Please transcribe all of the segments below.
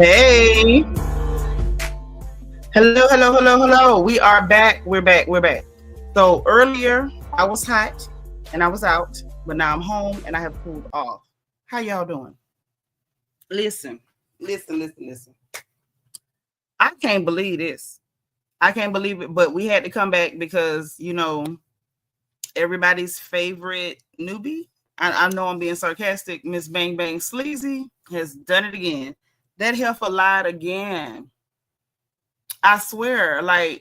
Hey. Hello. We are back. We're back. So earlier I was hot and I was out, but now I'm home and I have cooled off. How y'all doing? Listen. I can't believe this. I can't believe it, but we had to come back because, everybody's favorite newbie. I know I'm being sarcastic. Miss Bang Bang Sleazy has done it again. That heifer lied again. I swear, I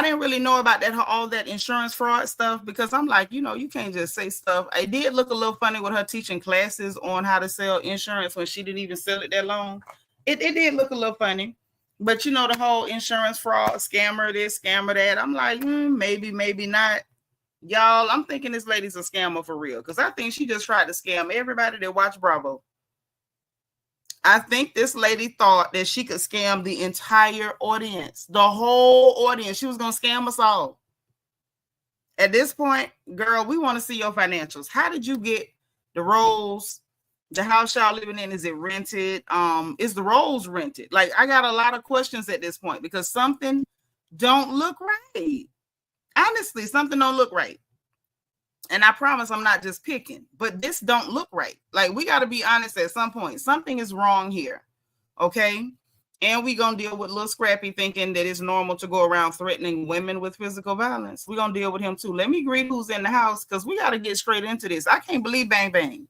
didn't really know about all that insurance fraud stuff because I'm like, you can't just say stuff. It did look a little funny with her teaching classes on how to sell insurance when she didn't even sell it that long. It did look a little funny, but the whole insurance fraud, scammer this, scammer that. I'm like, maybe not. Y'all, I'm thinking this lady's a scammer for real because I think she just tried to scam everybody that watch Bravo. I think this lady thought that she could scam the entire audience, the whole audience. She was going to scam us all. At this point, girl, we want to see your financials. How did you get the rolls? The house y'all living in, is it rented? Is the rolls rented? I got a lot of questions at this point because something don't look right. Honestly, something don't look right. And I promise I'm not just picking, but this don't look right. We got to be honest at some point. Something is wrong here. Okay. And we going to deal with Lil Scrappy thinking that it's normal to go around threatening women with physical violence. We're going to deal with him too. Let me greet who's in the house because we got to get straight into this. I can't believe Bang Bang.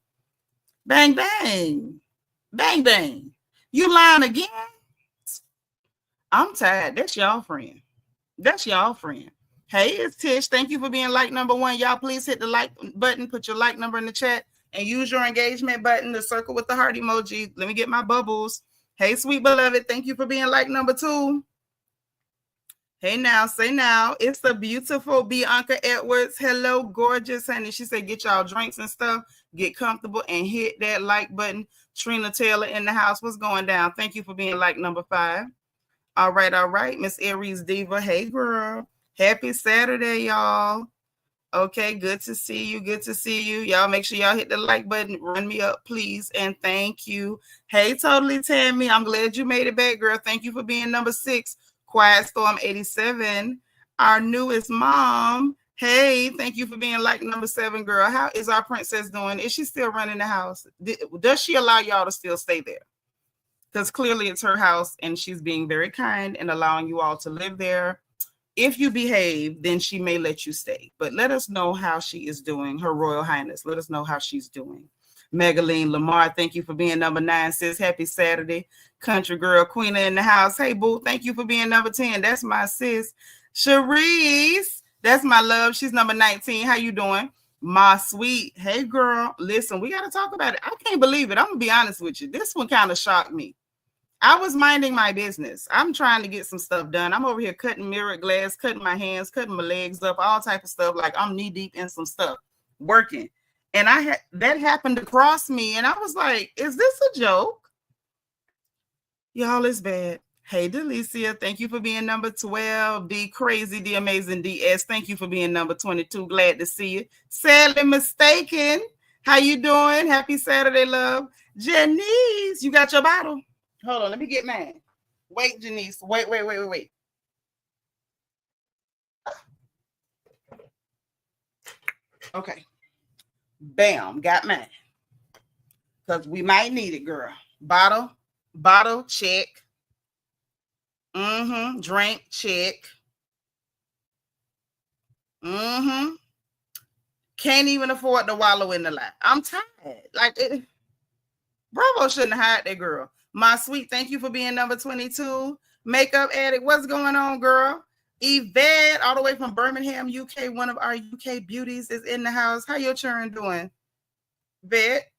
Bang Bang. Bang Bang. You lying again? I'm tired. That's y'all friend. Hey, it's Tish. Thank you for being number 1. Y'all, please hit the like button. Put your like number in the chat and use your engagement button, the circle with the heart emoji. Let me get my bubbles. Hey, sweet beloved. Thank you for being number 2. Hey, now, say now. It's the beautiful Bianca Edwards. Hello, gorgeous, honey. She said, get y'all drinks and stuff. Get comfortable and hit that like button. Trina Taylor in the house. What's going down? Thank you for being number 5. All right. Miss Aries Diva. Hey, girl. Happy Saturday, y'all. Okay, good to see you. Y'all make sure y'all hit the like button. Run me up, please. And thank you. Hey, Totally Tammy. I'm glad you made it back, girl. Thank you for being number 6. Quiet Storm 87. Our newest mom. Hey, thank you for being number 7, girl. How is our princess doing? Is she still running the house? Does she allow y'all to still stay there? Because clearly it's her house and she's being very kind and allowing you all to live there. If you behave, then she may let you stay. But let us know how she is doing. Her Royal Highness. Let us know how she's doing. Megaline Lamar, thank you for being number 9, sis. Happy Saturday. Country Girl Queena in the house. Hey, boo, thank you for being number 10. That's my sis. Cherise, that's my love. She's number 19. How you doing? My sweet. Hey, girl. Listen, we got to talk about it. I can't believe it. I'm going to be honest with you. This one kind of shocked me. I was minding my business. I'm trying to get some stuff done. I'm over here cutting mirror glass, cutting my hands, cutting my legs up, all type of stuff. I'm knee deep in some stuff, working. And that happened to cross me. And I was like, is this a joke? Y'all, it's bad. Hey, Delicia, thank you for being number 12. D Crazy, D Amazing DS, thank you for being number 22. Glad to see you. Sadly Mistaken, how you doing? Happy Saturday, love. Janice, you got your bottle? Hold on, let me get mine. Wait, Janice. Wait. Okay. Bam, got mine. Because we might need it, girl. Bottle, check. Drink, check. Can't even afford to wallow in the lie. I'm tired. Bravo shouldn't have hired that girl. My sweet, thank you for being number 22. Makeup Addict, what's going on, girl? Yvette, all the way from Birmingham, UK. One of our UK beauties is in the house. How your children doing? Yvette,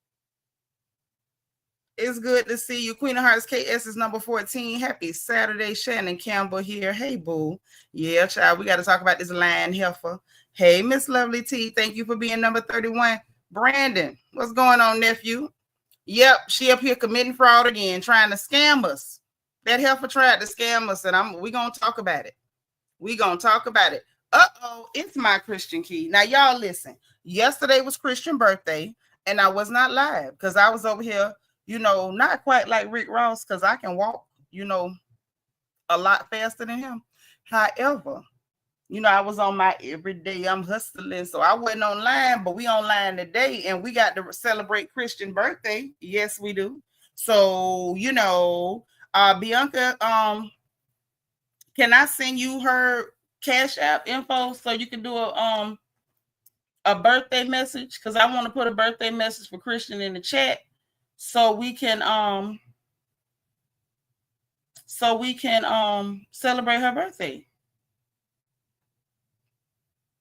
it's good to see you. Queen of Hearts KS is number 14. Happy Saturday. Shannon Campbell here. Hey, boo. Yeah, child, we got to talk about this lion heifer. Hey, Miss Lovely T, thank you for being number 31. Brandon, what's going on, nephew? Yep, she up here committing fraud again, trying to scam us. That heifer tried to scam us, and we're going to talk about it. Uh-oh, it's my Christian key. Now, y'all listen. Yesterday was Christian birthday, and I was not live because I was over here, you know, not quite like Rick Ross, because I can walk, you know, a lot faster than him. However, you know, I was on my everyday, I'm hustling. So I wasn't online, but we online today, and we got to celebrate Christian birthday. Yes, we do. So, you know, Bianca, can I send you her Cash App info so you can do a birthday message? Because I want to put a birthday message for Christian in the chat so we can celebrate her birthday.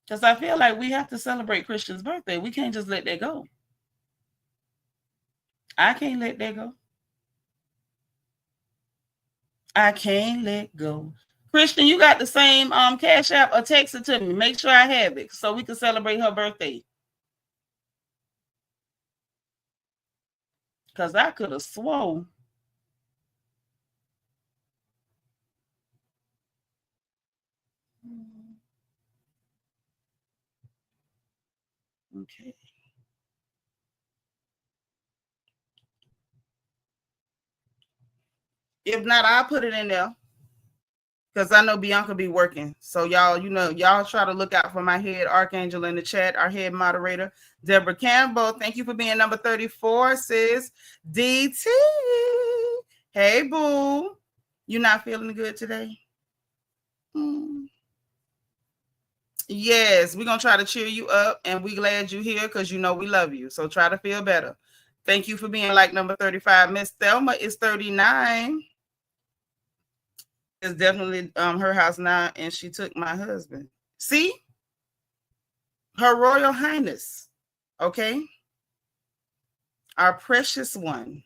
Because I feel like we have to celebrate Christian's birthday. We can't just let that go. I can't let that go. I can't let go. Christian, you got the same Cash App, or text it to me. Make sure I have it so we can celebrate her birthday. Because I could have swore. Okay. If not, I'll put it in there. Because I know Bianca be working. So y'all, you know, y'all try to look out for my head archangel in the chat, our head moderator, Deborah Campbell. Thank you for being number 34, sis. DT. Hey, boo. You not feeling good today? Yes, we're going to try to cheer you up, and we glad you're here because you know we love you. So try to feel better. Thank you for being like number 35. Miss Thelma is 39. It's definitely her house now, and she took my husband. See? Her Royal Highness, okay? Our precious one.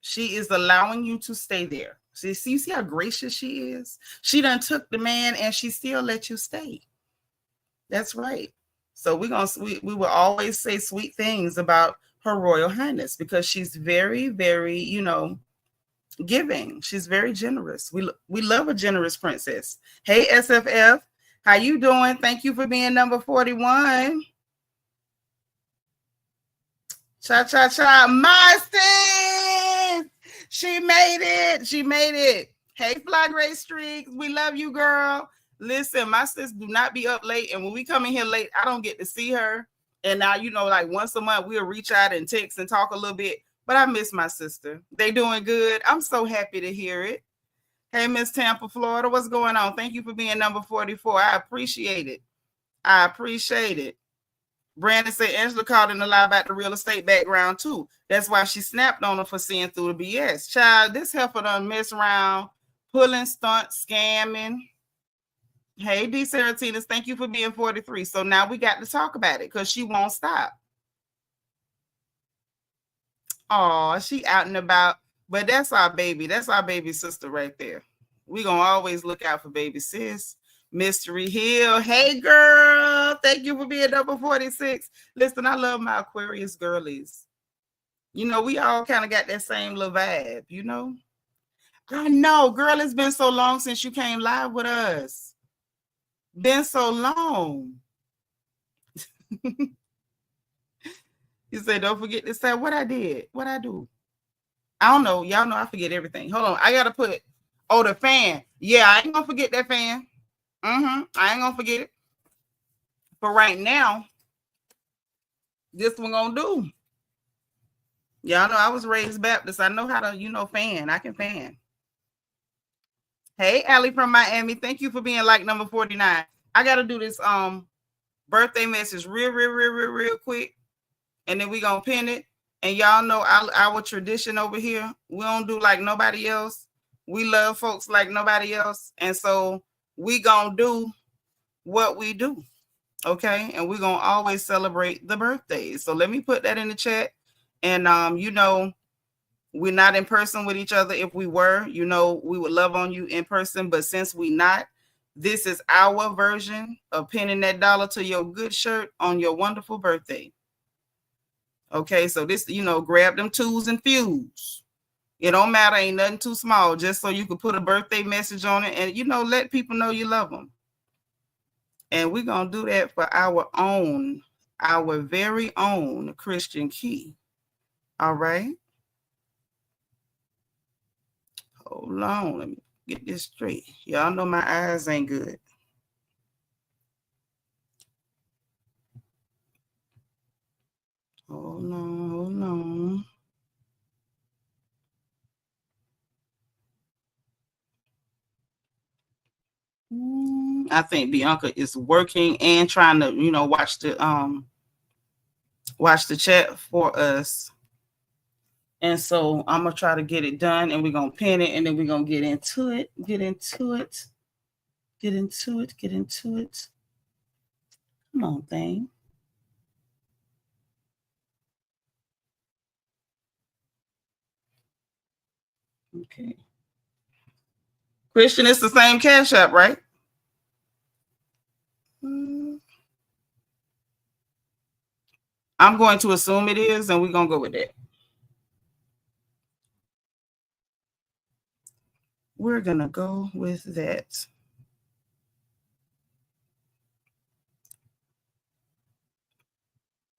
She is allowing you to stay there. See how gracious she is? She done took the man, and she still let you stay. That's right. So we will always say sweet things about Her Royal Highness because she's very, very, you know, giving. She's very generous. We love a generous princess. Hey, SFF, how you doing? Thank you for being number 41. Cha. My sis! She made it. She made it. Hey, Fly Gray Streaks. We love you, girl. Listen, my sis do not be up late. And when we come in here late, I don't get to see her. And now, you know, like once a month, we'll reach out and text and talk a little bit. But I miss my sister. They doing good. I'm so happy to hear it. Hey, Miss Tampa, Florida. What's going on? Thank you for being number 44. I appreciate it. I appreciate it. Brandon said Angela called in a lie about the real estate background too. That's why she snapped on her for seeing through the BS. Child, this heifer done mess around, pulling stunts, scamming. Hey, D. Seratinas, thank you for being 43. So now we got to talk about it because she won't stop. Oh, she out and about. But that's our baby. That's our baby sister right there. We gonna always look out for baby sis. Mystery Hill. Hey, girl. Thank you for being number 46. Listen, I love my Aquarius girlies. You know, we all kind of got that same little vibe, you know? I know, girl, it's been so long since you came live with us. Been so long. You said, don't forget to say what I did. What I do. I don't know. Y'all know I forget everything. Hold on. I got to put, the fan. Yeah, I ain't going to forget that fan. I ain't going to forget it. But right now, this one going to do. Y'all know I was raised Baptist. I know how to, you know, fan. I can fan. Hey, Allie from Miami. Thank you for being like number 49. I got to do this birthday message real quick. And then we going to pin it. And y'all know our tradition over here. We don't do like nobody else. We love folks like nobody else. And so we going to do what we do. Okay. And we're going to always celebrate the birthdays. So let me put that in the chat. And, you know, we're not in person with each other. If we were, you know, we would love on you in person. But since we not, this is our version of pinning that dollar to your good shirt on your wonderful birthday. Okay, so this, you know, grab them twos and fuse. It don't matter, ain't nothing too small, just so you can put a birthday message on it and, you know, let people know you love them. And we're going to do that for our very own Christian Key. All right. Hold on, let me get this straight. Y'all know my eyes ain't good. Hold on. I think Bianca is working and trying to, watch the chat for us. And so I'm gonna try to get it done, and we're gonna pin it, and then we're gonna get into it. Come on, thing. Okay. Christian, it's the same Cash App, right? I'm going to assume it is, and we're going to go with that. We're going to go with that.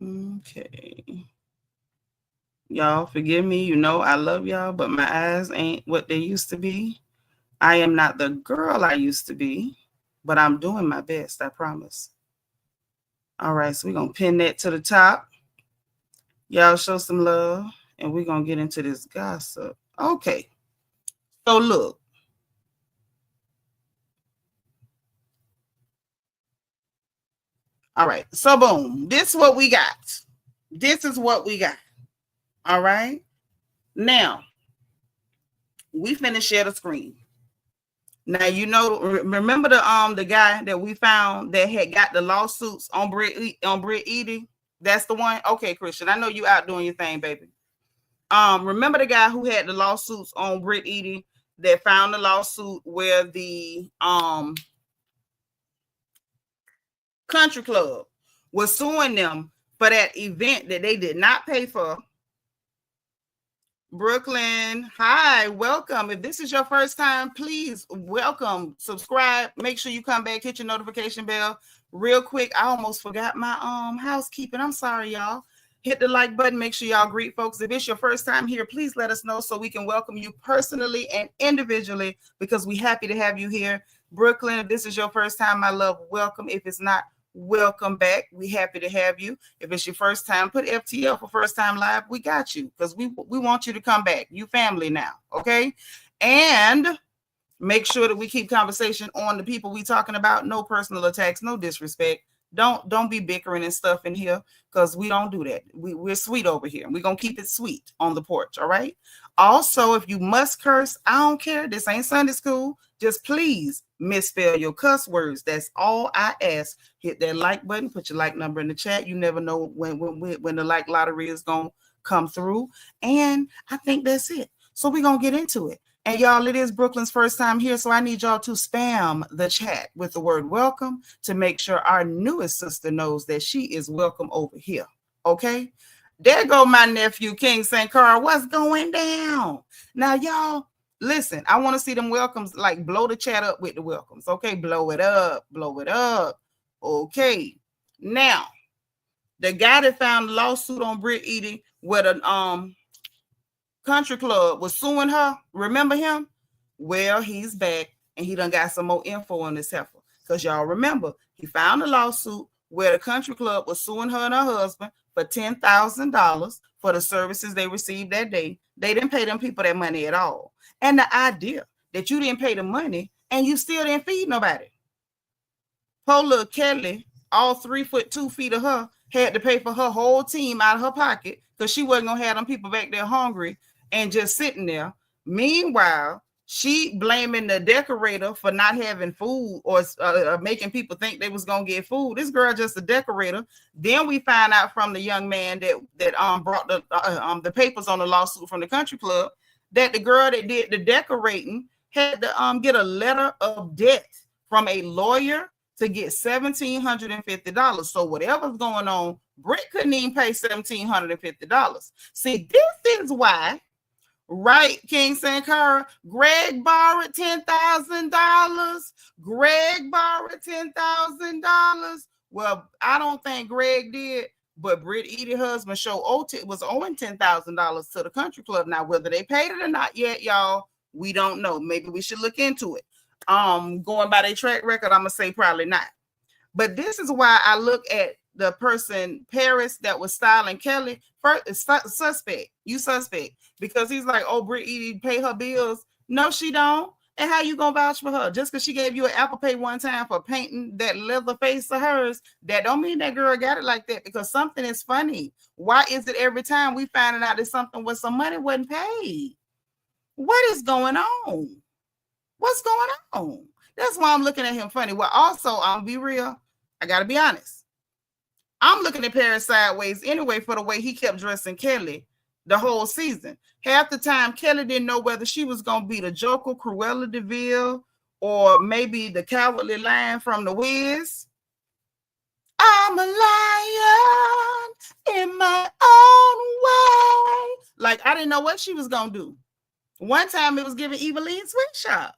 Okay. Y'all, forgive me. I love y'all, but my eyes ain't what they used to be. I am not the girl I used to be, but I'm doing my best, I promise. All right, so we're going to pin that to the top. Y'all show some love, and we're going to get into this gossip. Okay. So look. All right. So boom. This is what we got. All right. Now, we finna share the screen. Now, remember the guy that we found that had got the lawsuits on Brit Eady? That's the one? Okay, Christian. I know you out doing your thing, baby. Remember the guy who had the lawsuits on Brit Eady that found the lawsuit where the country club was suing them for that event that they did not pay for? Brooklyn, hi, welcome. If this is your first time, please welcome, subscribe, make sure you come back, hit your notification bell. Real quick, I almost forgot my housekeeping. I'm sorry, y'all. Hit the like button, make sure y'all greet folks. If it's your first time here, please let us know so we can welcome you personally and individually, because we're happy to have you here. Brooklyn, if this is your first time, my love, welcome. If it's not, welcome back. We happy to have you. If it's your first time, put FTL for first time live. We got you, because we want you to come back. You family now, okay? And make sure that we keep conversation on the people we talking about. No personal attacks, no disrespect. Don't be bickering and stuff in here, because we don't do that. We're sweet over here. We're going to keep it sweet on the porch, all right? Also, if you must curse, I don't care. This ain't Sunday school. Just please misspell your cuss words. That's all I ask. Hit that like button. Put your like number in the chat. You never know when the like lottery is going to come through. And I think that's it. So we're going to get into it. And y'all, it is Brooklyn's first time here, so I need y'all to spam the chat with the word welcome to make sure our newest sister knows that she is welcome over here, okay? There go my nephew, King St. Carl. What's going down? Now, y'all, listen, I want to see them welcomes, like blow the chat up with the welcomes, okay? Blow it up, okay? Now, the guy that found the lawsuit on Brit Eady with a country club was suing her. Remember him? Well, he's back, and he done got some more info on this heifer. Because y'all remember, he found a lawsuit where the country club was suing her and her husband for $10,000 for the services they received that day. They didn't pay them people that money at all. And the idea that you didn't pay the money and you still didn't feed nobody. Poor little Kelly, all 3'2" of her, had to pay for her whole team out of her pocket, because she wasn't going to have them people back there hungry and just sitting there. Meanwhile, she blaming the decorator for not having food or making people think they was gonna get food. This girl just a decorator. Then we find out from the young man that brought the papers on the lawsuit from the country club that the girl that did the decorating had to get a letter of debt from a lawyer to get $1,750. So whatever's going on, Brit couldn't even pay $1,750. See, this is why. Right, King St. Cara. Greg borrowed $10,000. Greg borrowed $10,000. Well, I don't think Greg did, but Brit Eady husband was owing $10,000 to the country club. Now, whether they paid it or not yet, y'all, We don't know. Maybe we should look into it. Going by their track record, I'm gonna say probably not. But this is why I look at the person, Paris, that was styling Kelly. First, suspect. You suspect. Because he's like, oh, Brit Eady pay her bills. No, she don't. And how you gonna vouch for her? Just because she gave you an Apple Pay one time for painting that leather face of hers, that don't mean that girl got it like that, because something is funny. Why is it every time we finding out that something with some money wasn't paid? What is going on? What's going on? That's why I'm looking at him funny. Well, also, I'm gonna be real. I gotta be honest. I'm looking at Paris sideways anyway for the way he kept dressing Kelly the whole season. Half the time, Kelly didn't know whether she was gonna be the Joker, Cruella de Vil, or maybe the Cowardly Lion from The Wiz. I'm a lion in my own way. Like, I didn't know what she was gonna do. One time it was giving Evelyn Sweet Shop.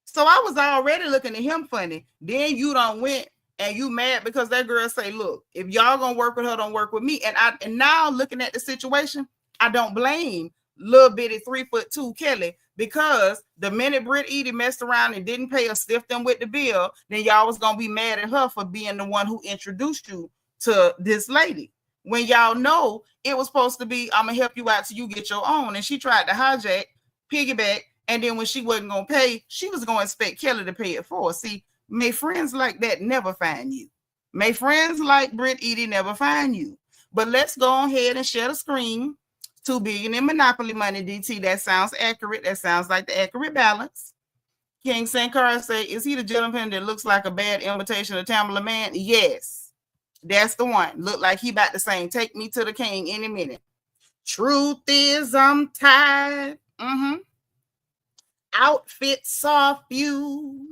So I was already looking at him funny. Then you done went and you mad because that girl say, look, if y'all gonna work with her, don't work with me. And now looking at the situation, I don't blame little bitty 3'2" Kelly, because the minute Brit Eady messed around and didn't pay or stiff them with the bill, then y'all was gonna be mad at her for being the one who introduced you to this lady. When y'all know it was supposed to be, I'm gonna help you out till you get your own. And she tried to hijack, piggyback, and then when she wasn't gonna pay, she was gonna expect Kelly to pay it for her. See, may friends like that never find you. May friends like Brit Eady never find you. But let's go ahead and share the screen. $2 billion in monopoly money, DT. That sounds accurate. That sounds like the accurate balance. King Sankara say, is he the gentleman that looks like a bad imitation of Tamala Man? Yes, that's the one. Look like he about to sing Take Me to the King any minute. Truth is, I'm tired. Outfit saw few.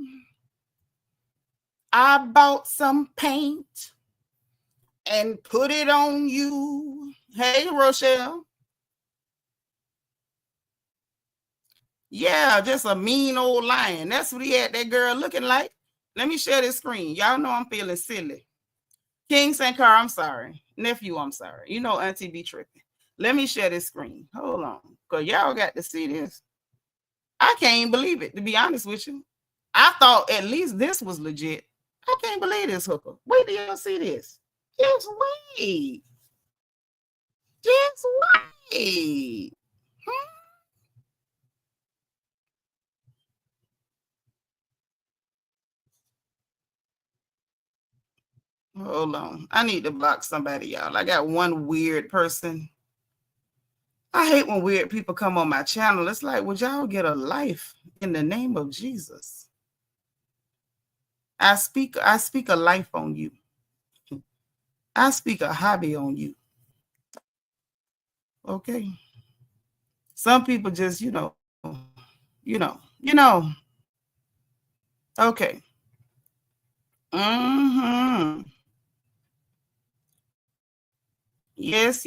I bought some paint and put it on you. Hey, Rochelle. Yeah, just a mean old lion. That's what he had that girl looking like. Let me share this screen. Y'all know I'm feeling silly. King Sankar, I'm sorry. Nephew, I'm sorry. You know Auntie be tripping. Let me share this screen. Hold on. Because y'all got to see this. I can't believe it, to be honest with you. I thought at least this was legit. I can't believe this, hooker. Wait till y'all see this. Just wait. Just wait. Hold on. I need to block somebody, y'all. I got one weird person. I hate when weird people come on my channel. It's like, would y'all get a life in the name of Jesus? I speak a life on you. I speak a hobby on you. Okay. Some people just, you know. Okay. Yes.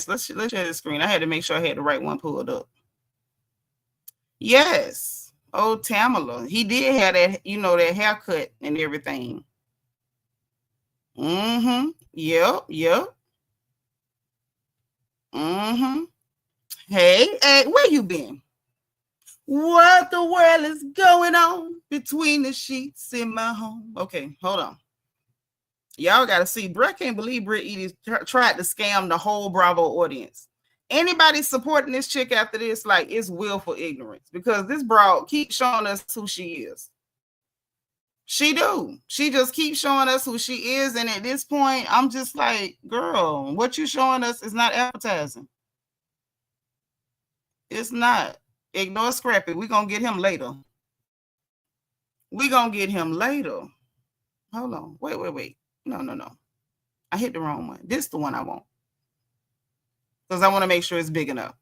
Let's share the screen. I had to make sure I had the right one pulled up. Yes. Oh, Tamala. He did have that, that haircut and everything. Yep. Hey, where you been? What the world is going on between the sheets in my home? Okay, hold on. Y'all got to see. Brett can't believe Brit Eady tried to scam the whole Bravo audience. Anybody supporting this chick after this, like, it's willful ignorance, because this broad keeps showing us who she is. She do. She just keeps showing us who she is. And at this point, I'm just like, girl, what you showing us is not appetizing. It's not. Ignore Scrappy. We're going to get him later. Hold on. Wait. No. I hit the wrong one. This is the one I want, because I want to make sure it's big enough.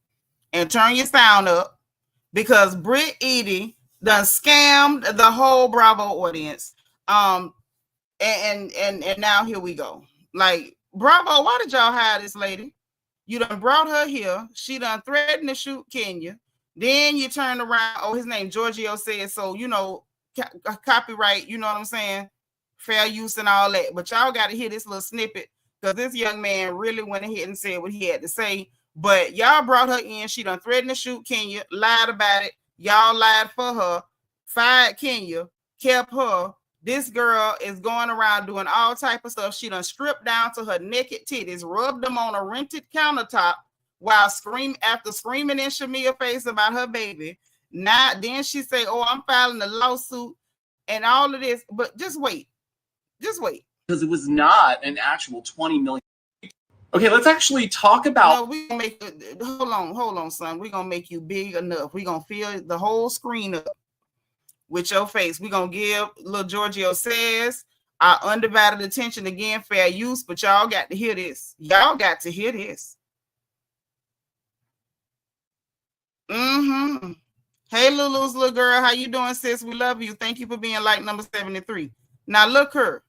And turn your sound up, because Brit Eady done scammed the whole Bravo audience. And now here we go. Like, Bravo, why did y'all hire this lady? You done brought her here. She done threatened to shoot Kenya. Then you turn around. Oh, his name Giorgio said so. Copyright. You know what I'm saying? Fair use and all that. But y'all got to hear this little snippet, because this young man really went ahead and said what he had to say. But y'all brought her in. She done threatened to shoot Kenya, lied about it. Y'all lied for her, fired Kenya, kept her. This girl is going around doing all type of stuff. She done stripped down to her naked titties, rubbed them on a rented countertop while screaming in Shamia's face about her baby. Now, then she say, "Oh, I'm filing a lawsuit and all of this." But just wait. Because it was not an actual 20 million. Okay, let's actually talk about. No, we gonna make it. Hold on, son. We're gonna make you big enough. We're gonna fill the whole screen up with your face. We're gonna give Lil Giorgio Says our undivided attention again, fair use, but y'all got to hear this. Hey, Lulu's little girl, how you doing, sis? We love you. Thank you for being like number 73. Now look here.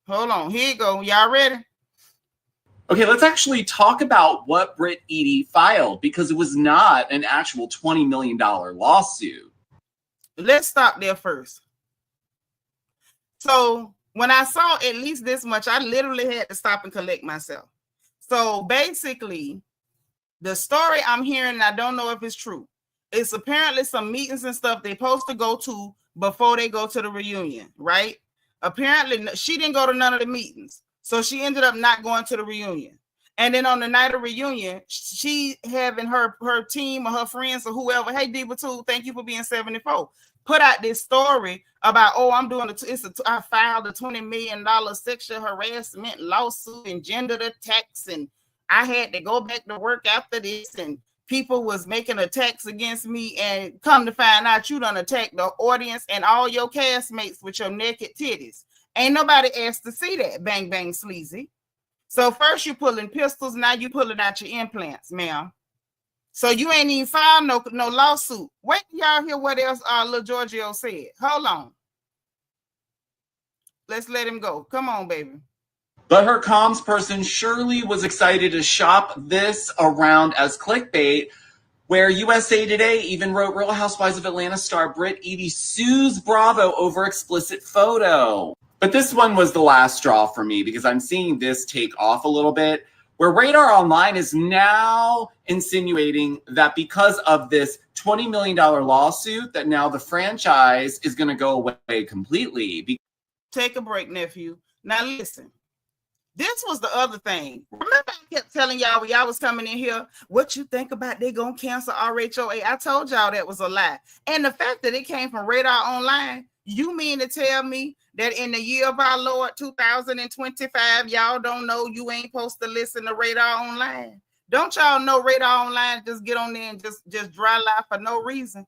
Hold on, here you go. Y'all ready? Okay, let's actually talk about what Brit Eady filed, because it was not an actual $20 million lawsuit. Let's stop there first. So when I saw at least this much, I literally had to stop and collect myself. So basically, the story I'm hearing, I don't know if it's true. It's apparently some meetings and stuff they're supposed to go to before they go to the reunion, right? Apparently, she didn't go to none of the meetings. So she ended up not going to the reunion. And then on the night of reunion, she having her team or her friends or whoever, hey, Diva2, thank you for being 74, put out this story about, oh, I'm doing I filed a $20 million sexual harassment lawsuit and gendered attacks, and I had to go back to work after this, and people was making attacks against me, and come to find out you done attacked the audience and all your castmates with your naked titties. Ain't nobody asked to see that, bang, bang, sleazy. So first you pulling pistols, now you pulling out your implants, ma'am. So you ain't even filed no lawsuit. Wait till y'all hear what else Lil Giorgio said. Hold on. Let's let him go. Come on, baby. But her comms person surely was excited to shop this around as clickbait, where USA Today even wrote Real Housewives of Atlanta star Brit Eady sues Bravo over explicit photo. But this one was the last straw for me, because I'm seeing this take off a little bit, where Radar Online is now insinuating that because of this $20 million lawsuit, that now the franchise is going to go away completely. Take a break, nephew. Now listen. This was the other thing. Remember I kept telling y'all when y'all was coming in here, what you think about they gonna cancel RHOA? I told y'all that was a lie. And the fact that it came from Radar Online, you mean to tell me that in the year of our Lord 2025, y'all don't know you ain't supposed to listen to Radar Online? Don't y'all know Radar Online just get on there and just dry lie for no reason?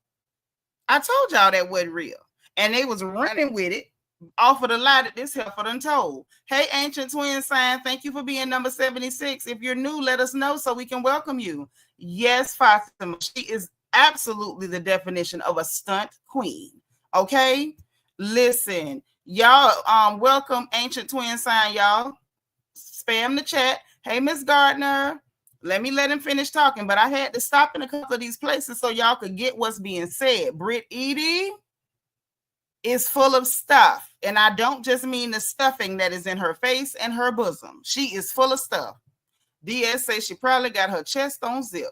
I told y'all that wasn't real. And they was running with it off of the lie that this heifer done told. Hey, Ancient Twin Sign, thank you for being number 76. If you're new, let us know so we can welcome you. Yes, Fatima, she is absolutely the definition of a stunt queen. Okay? Listen, y'all, welcome Ancient Twin Sign, y'all. Spam the chat. Hey, Miss Gardner, let him finish talking, but I had to stop in a couple of these places so y'all could get what's being said. Brit Eady is full of stuff. And I don't just mean the stuffing that is in her face and her bosom. She is full of stuff. DS says she probably got her chest on zip.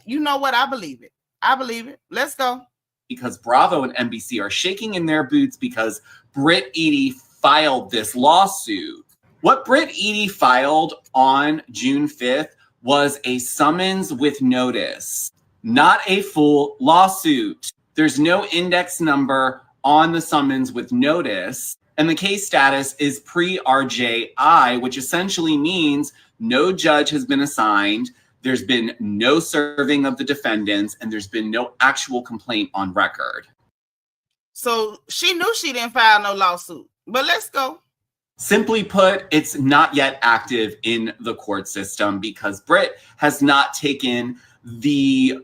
You know what? I believe it. Let's go. Because Bravo and NBC are shaking in their boots because Brit Eady filed this lawsuit. What Brit Eady filed on June 5th was a summons with notice, not a full lawsuit. There's no index number on the summons with notice, and the case status is pre-RJI, which essentially means no judge has been assigned, there's been no serving of the defendants, and there's been no actual complaint on record. So she knew she didn't file no lawsuit, but let's go. Simply put, it's not yet active in the court system because Brit has not taken the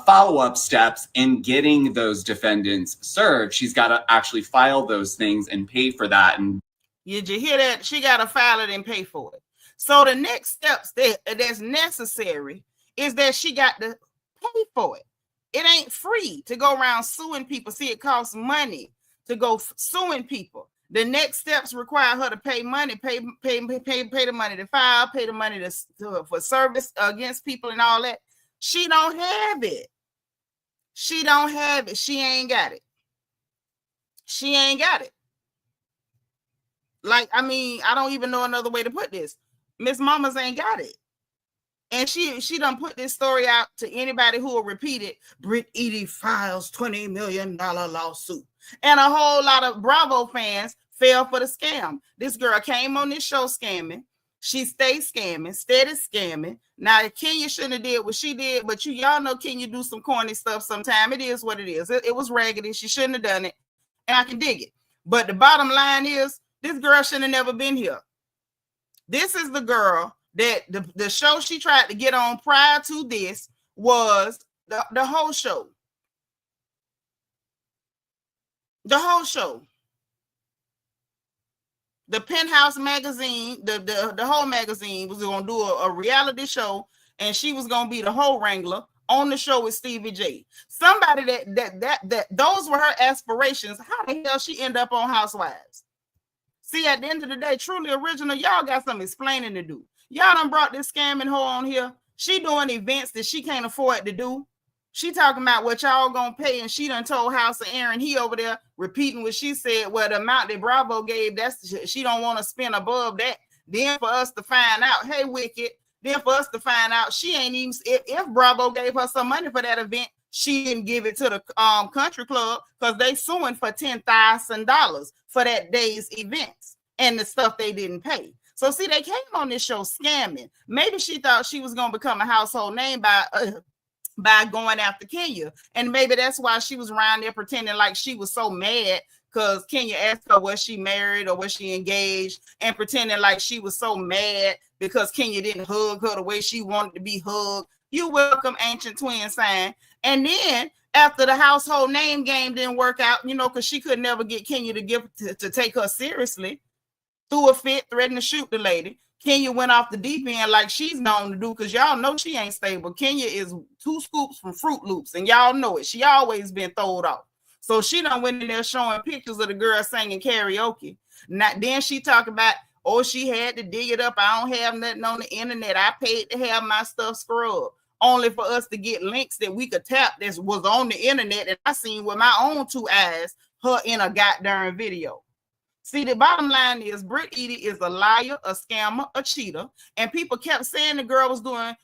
follow-up steps in getting those defendants served. She's got to actually file those things and pay for that. And did you hear that? She got to file it and pay for it. So the next steps that's necessary is that she got to pay for it. It ain't free to go around suing people. See, it costs money to go suing people. The next steps require her to pay money, pay the money to file, pay the money for service against people and all that. She don't have it. She don't have it. She ain't got it. She ain't got it. Like, I mean, I don't even know another way to put this. Miss Mamas ain't got it. And she done put this story out to anybody who will repeat it. Brit Eady files $20 million lawsuit. And a whole lot of Bravo fans fell for the scam. This girl came on this show scamming. She stayed scamming, steady scamming. Now, Kenya shouldn't have did what she did, but y'all know Kenya do some corny stuff sometime. It is what it is. It was raggedy. She shouldn't have done it. And I can dig it. But the bottom line is, this girl shouldn't have never been here. This is the girl that the show she tried to get on prior to this was the whole show. The whole show. The Penthouse magazine, the whole magazine was going to do a reality show, and she was going to be the whole wrangler on the show with Stevie J. Somebody that those were her aspirations. How the hell she end up on Housewives? See, at the end of the day, Truly Original, y'all got some explaining to do. Y'all done brought this scamming hoe on here. She doing events that she can't afford to do. She talking about what y'all gonna pay, and she done told House of Aaron, he over there repeating what she said. Well, the amount that Bravo gave, she don't want to spend above that. Then for us to find out, hey, Wicked, then for us to find out she ain't even, if Bravo gave her some money for that event, she didn't give it to the country club because they suing for $10,000 for that day's events and the stuff they didn't pay. So see, they came on this show scamming. Maybe she thought she was going to become a household name by going after Kenya. And maybe that's why she was around there pretending like she was so mad because Kenya asked her, was she married or was she engaged, and pretending like she was so mad because Kenya didn't hug her the way she wanted to be hugged. You welcome, ancient twin sign. And then after the household name game didn't work out, because she could never get Kenya to take her seriously, threw a fit, threatened to shoot the lady. Kenya went off the deep end like she's known to do, because y'all know she ain't stable. Kenya is 2 scoops from Fruit Loops, and y'all know it. She always been throwed off. So she done went in there showing pictures of the girl singing karaoke. Then she talked about, oh, she had to dig it up. I don't have nothing on the internet. I paid to have my stuff scrubbed, only for us to get links that we could tap that was on the internet. And I seen with my own 2 eyes her in a goddamn video. See, the bottom line is Brit Eady is a liar, a scammer, a cheater. And people kept saying the girl was doing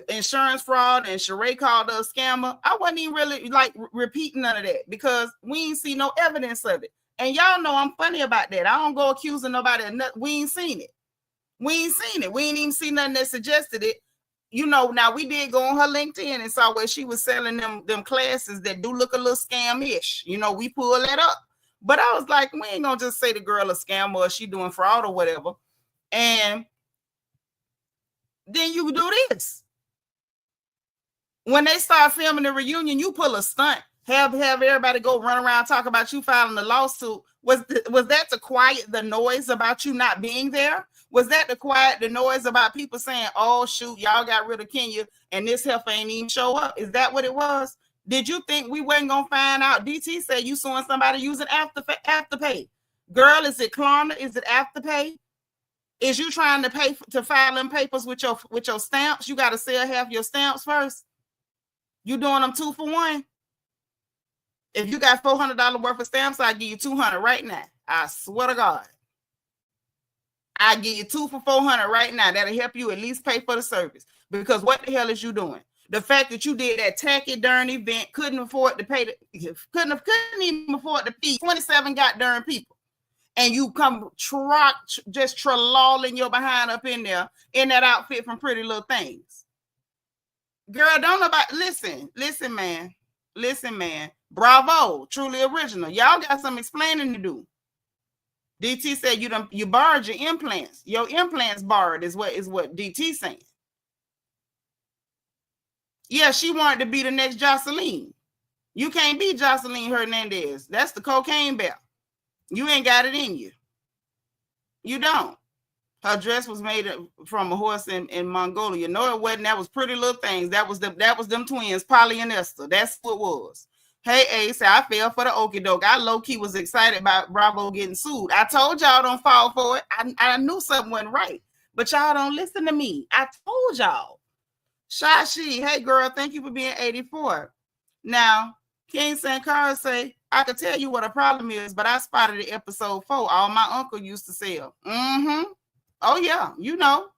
insurance fraud and Sheree called her a scammer. I wasn't even really repeating none of that because we ain't see no evidence of it. And y'all know I'm funny about that. I don't go accusing nobody of nothing. We ain't seen it. We ain't even seen nothing that suggested it. Now we did go on her LinkedIn and saw where she was selling them classes that do look a little scam-ish. We pulled that up. But I was like, we ain't gonna just say the girl a scammer or she doing fraud or whatever. And then you do this. When they start filming the reunion, you pull a stunt, have everybody go run around talk about you filing the lawsuit. Was that to quiet the noise about you not being there? Was that to quiet the noise about people saying, oh shoot, y'all got rid of Kenya and this heifer ain't even show up? Is that what it was? Did you think we wasn't gonna find out? DT said you suing somebody using Afterpay. Girl, is it Klarna? Is it Afterpay? Is you trying to pay to file them papers with your stamps? You got to sell half your stamps first. You doing them 2 for 1? If you got $400 worth of stamps, I'll give you $200 right now. I swear to God. I'll give you 2 for $400 right now. That'll help you at least pay for the service. Because what the hell is you doing? The fact that you did that tacky darn event, couldn't afford to pay, couldn't even afford to feed 27 goddamn people, and you come just trolling your behind up in there in that outfit from Pretty Little Things. Girl, don't nobody listen, man. Bravo, Truly Original. Y'all got some explaining to do. DT said you borrowed your implants. Your implants borrowed is what DT saying. Yeah, she wanted to be the next Jocelyn. You can't be Jocelyn Hernandez. That's the cocaine belt. You ain't got it in you. You don't. Her dress was made from a horse in Mongolia. No, it wasn't. That was Pretty Little Things. That was them twins, Polly and Esther. That's what it was. Hey, Ace, I fell for the okie doke. I low-key was excited about Bravo getting sued. I told y'all don't fall for it. I knew something wasn't right. But y'all don't listen to me. I told y'all. Shashi, hey girl, thank you for being 84. Now, King Sankara say, I could tell you what a problem is, but I spotted it episode 4. All my uncle used to sell. Oh, yeah, you know.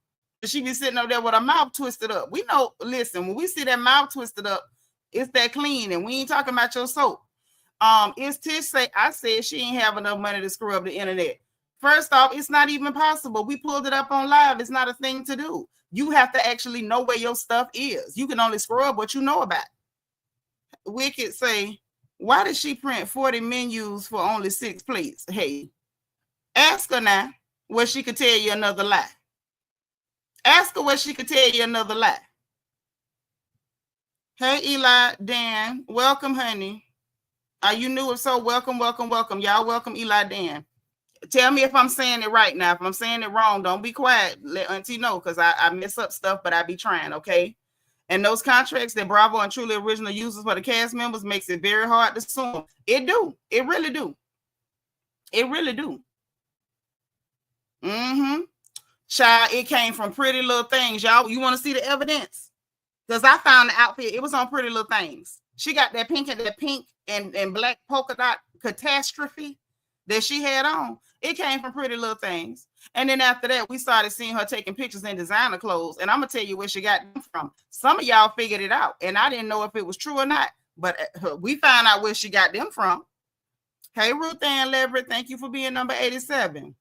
She be sitting up there with her mouth twisted up. We know, listen, when we see that mouth twisted up, it's that clean, and we ain't talking about your soap. It's Tish say, I said she ain't have enough money to screw up the internet. First off, it's not even possible. We pulled it up on live. It's not a thing to do. You have to actually know where your stuff is. You can only screw up what you know about. Wicked say, why did she print 40 menus for only 6 plates? Hey, ask her now where she could tell you another lie. Ask her where she could tell you another lie. Hey, Eli, Dan, welcome, honey. Are you new? If so, welcome, welcome, welcome. Y'all welcome Eli, Dan. Tell me if I'm saying it right now. If I'm saying it wrong, don't be quiet. Let Auntie know, because I mess up stuff, but I be trying, okay? And those contracts that Bravo and Truly Original uses for the cast members makes it very hard to sue them. It do. It really do. It really do. Child, it came from Pretty Little Things. Y'all, you want to see the evidence? Because I found the outfit. It was on Pretty Little Things. She got that pink and black polka dot catastrophe that she had on. It came from Pretty Little Things. And then after that, we started seeing her taking pictures in designer clothes. And I'm going to tell you where she got them from. Some of y'all figured it out. And I didn't know if it was true or not. But we found out where she got them from. Hey, Ruth Ann Leverett, thank you for being number 87.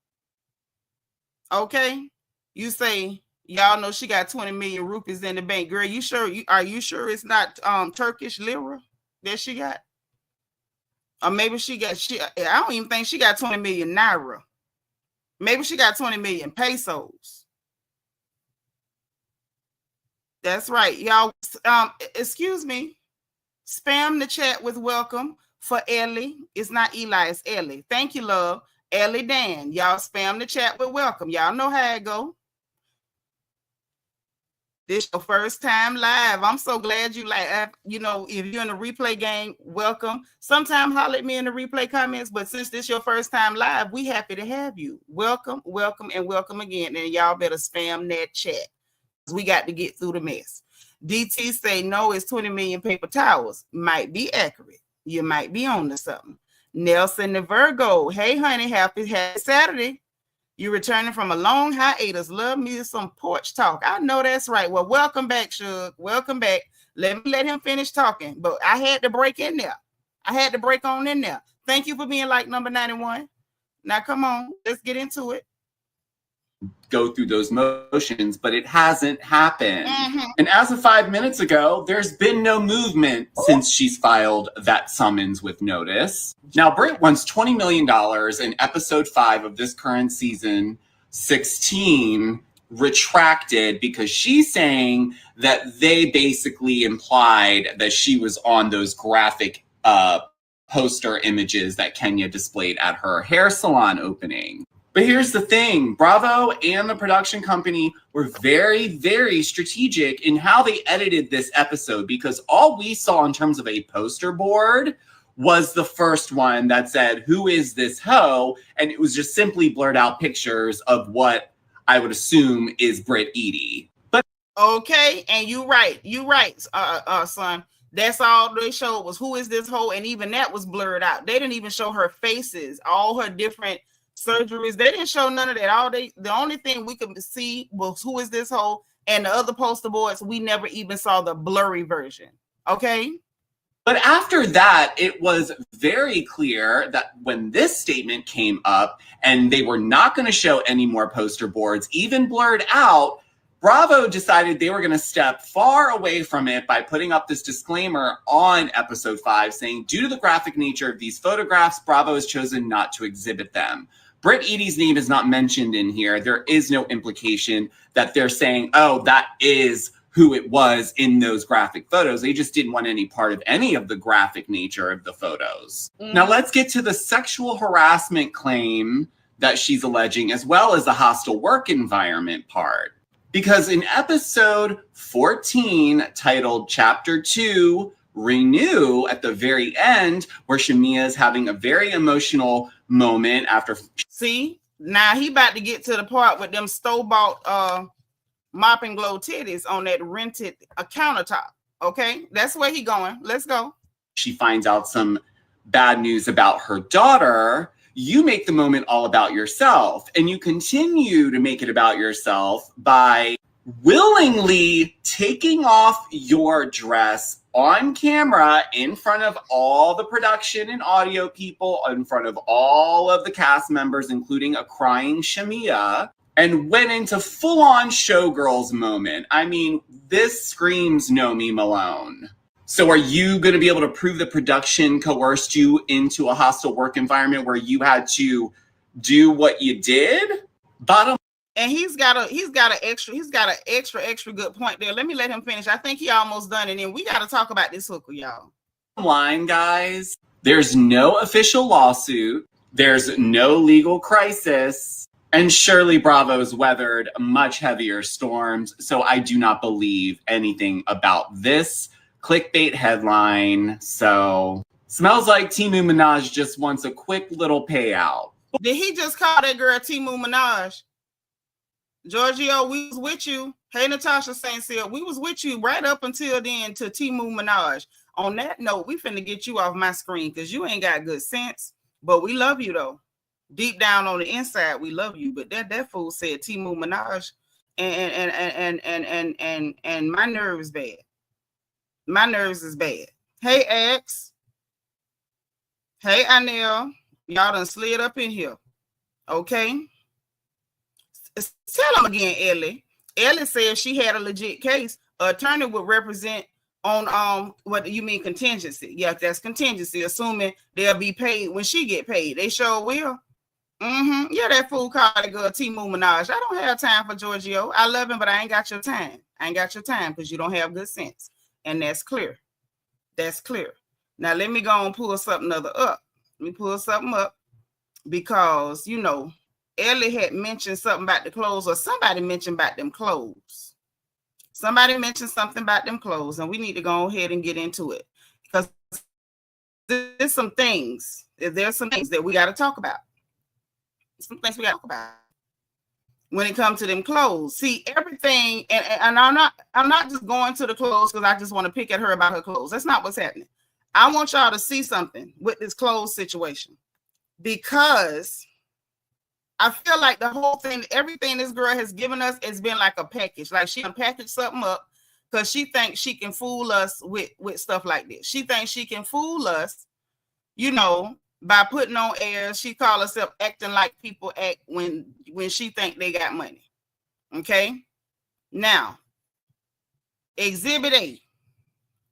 Okay. You say, y'all know she got 20 million rupees in the bank. Girl, you sure? Are you sure it's not Turkish lira that she got? Or maybe I don't even think she got 20 million naira. Maybe she got 20 million pesos. That's right. Y'all, excuse me. Spam the chat with welcome for Ellie. It's not Eli, it's Ellie. Thank you, love. Ellie Dan. Y'all spam the chat with welcome. Y'all know how it go. This your first time live. I'm so glad you like, you know, if you're in the replay game, welcome. Sometime holler at me in the replay comments, but since this your first time live, we happy to have you. Welcome, welcome, and welcome again. And y'all better spam that chat. We got to get through the mess. DT say, no, it's 20 million paper towels. Might be accurate. You might be on to something. Nelson the Virgo. Hey, honey, happy Saturday. You returning from a long hiatus. Love me some porch talk. I know that's right. Well, welcome back, Suge. Welcome back. Let him finish talking. But I had to break in there. I had to break on in there. Thank you for being like number 91. Now, come on. Let's get into it. Go through those motions, but it hasn't happened. And as of 5 minutes ago, there's been no movement since she's filed that summons with notice. Now, Brit wants $20 million in episode 5 of this current season 16 retracted because she's saying that they basically implied that she was on those graphic poster images that Kenya displayed at her hair salon opening. But here's the thing, Bravo and the production company were very, very strategic in how they edited this episode, because all we saw in terms of a poster board was the first one that said, who is this hoe? And it was just simply blurred out pictures of what I would assume is Brit Eady. But okay, and you're right, son. That's all they showed was who is this hoe, and even that was blurred out. They didn't even show her faces, all her different surgeries. They didn't show none of that. The only thing we could see was who is this hoe, and the other poster boards, we never even saw the blurry version. Okay. But after that, it was very clear that when this statement came up and they were not going to show any more poster boards, even blurred out, Bravo decided they were going to step far away from it by putting up this disclaimer on episode 5 saying, due to the graphic nature of these photographs, Bravo has chosen not to exhibit them. Brit Eady's name is not mentioned in here. There is no implication that they're saying, oh, that is who it was in those graphic photos. They just didn't want any part of any of the graphic nature of the photos. Now let's get to the sexual harassment claim that she's alleging, as well as the hostile work environment part. Because in episode 14, titled Chapter 2, Renew, at the very end, where Shamia is having a very emotional moment after... See, now he about to get to the part with them store-bought Mop and Glow titties on that rented countertop. Okay, that's where he going. Let's go. she finds out some bad news about her daughter, you make the moment all about yourself. And you continue to make it about yourself by willingly taking off your dress on camera in front of all the production and audio people, in front of all of the cast members, including a crying Shamia, and went into full-on showgirls moment. I mean, this screams Nomi Malone. So are you going to be able to prove the production coerced you into a hostile work environment where you had to do what you did? And he's got an extra good point there. Let me let him finish. I think he almost done it. And we got to talk about this hooker, y'all. Line, guys. There's no official lawsuit. There's no legal crisis. And Shirley Bravo's weathered much heavier storms. So I do not believe anything about this clickbait headline. So smells like Timu Minaj just wants a quick little payout. Did he just call that girl Timu Minaj? Giorgio, we was with you. Hey, Natasha St. Cyr, we was with you right up until then to Timu Minaj. On that note, we finna get you off my screen because you ain't got good sense. But we love you though. Deep down on the inside, we love you. But that fool said Timu Minaj, and my nerves bad. My nerves is bad. Hey, X. Hey, Anil. Y'all done slid up in here. Okay. Tell them again, Ellie. Ellie said she had a legit case. An attorney would represent on what do you mean contingency? Yeah, that's contingency, assuming they'll be paid when she get paid. They sure will. Yeah, that fool called a girl Timu Minaj. I don't have time for Giorgio. I love him, but I ain't got your time. I ain't got your time because you don't have good sense. And that's clear. That's clear. Now let me go and pull something other up. Let me pull something up because, you know, Ellie had mentioned something about the clothes, or somebody mentioned about them clothes. Somebody mentioned something about them clothes, and we need to go ahead and get into it because there's some things. There's some things that we got to talk about. Some things we got to talk about when it comes to them clothes. See, everything, and I'm not just going to the clothes because I just want to pick at her about her clothes. That's not what's happening. I want y'all to see something with this clothes situation because I feel like the whole thing, everything this girl has given us has been like a package. Like she unpackaged something up because she thinks she can fool us with stuff like this. She thinks she can fool us, you know, by putting on airs. She call herself acting like people act when she think they got money. Okay. Now, Exhibit A.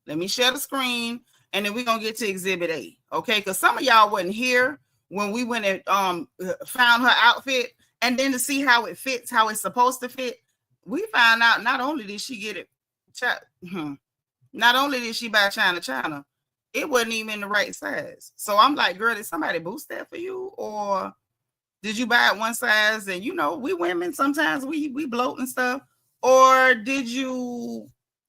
Let me share the screen and then we're going to get to Exhibit A. Okay. Because some of y'all wasn't here when we went and found her outfit, and then to see how it fits, how it's supposed to fit, we found out not only did she get it, not only did she buy China, it wasn't even in the right size. So I'm like, girl, did somebody boost that for you, or did you buy it one size? And you know, we women sometimes we bloat and stuff, or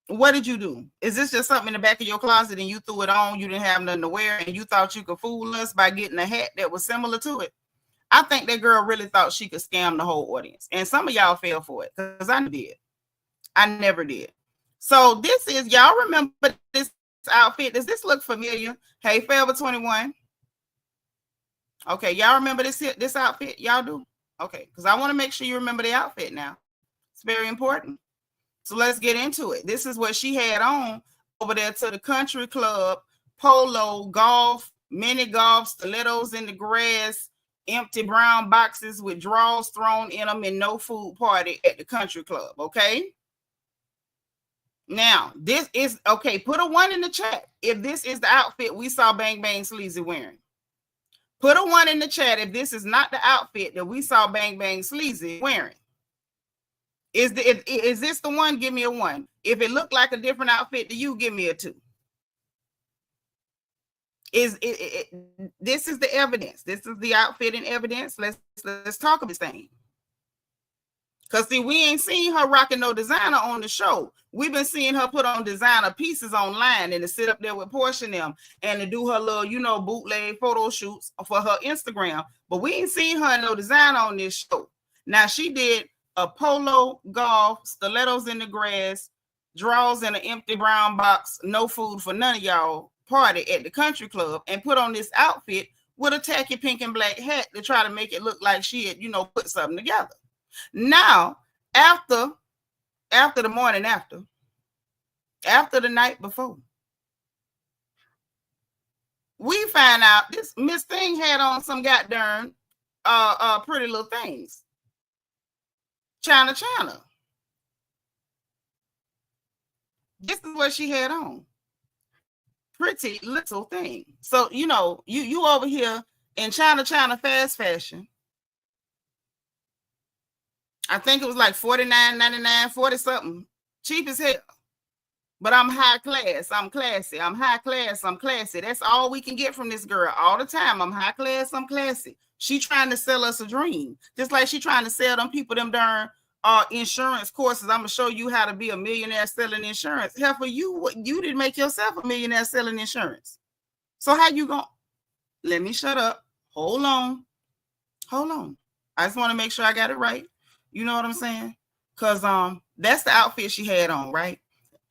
what did you do? Is this just something in the back of your closet and you threw it on, you didn't have nothing to wear, and you thought you could fool us by getting a hat that was similar to it? I think that girl really thought she could scam the whole audience. And some of y'all fell for it because I did. I never did. So this is, y'all remember this outfit? Does this look familiar? Hey, Forever 21. Okay, y'all remember this outfit? Y'all do? Okay, because I want to make sure you remember the outfit now. It's very important. So let's get into it. This is what she had on over there to the country club, polo, golf, mini golf, stilettos in the grass, empty brown boxes with drawers thrown in them, and no food party at the country club, okay? Now, this is, okay, put a 1 in the chat if this is the outfit we saw Bang Bang Sleazy wearing. Put a 1 in the chat if this is not the outfit that we saw Bang Bang Sleazy wearing. Is this the one? Give me a 1. If it looked like a different outfit to you, give me a 2. This is the evidence. This is the outfit and evidence. Let's talk about this thing. Because see, we ain't seen her rocking no designer on the show. We've been seeing her put on designer pieces online and to sit up there with Porsha and them and to do her little, you know, bootleg photo shoots for her Instagram. But we ain't seen her in no designer on this show. Now she did a polo, golf, stilettos in the grass, drawers in an empty brown box, no food for none of y'all party at the country club and put on this outfit with a tacky pink and black hat to try to make it look like she had, put something together. Now, after the morning after the night before, we find out this Miss Thing had on some goddamn Pretty Little Things. China. This is what she had on. Pretty Little Thing. So, you over here in China fast fashion. I think it was like $49.99, 40 something. Cheap as hell. But I'm high class. I'm classy. I'm high class. I'm classy. That's all we can get from this girl all the time. I'm high class. I'm classy. She trying to sell us a dream. Just like she trying to sell them people them darn insurance courses. I'm going to show you how to be a millionaire selling insurance. Hell, for you didn't make yourself a millionaire selling insurance. So how you going? Let me shut up. Hold on. I just want to make sure I got it right. You know what I'm saying? Because that's the outfit she had on, right?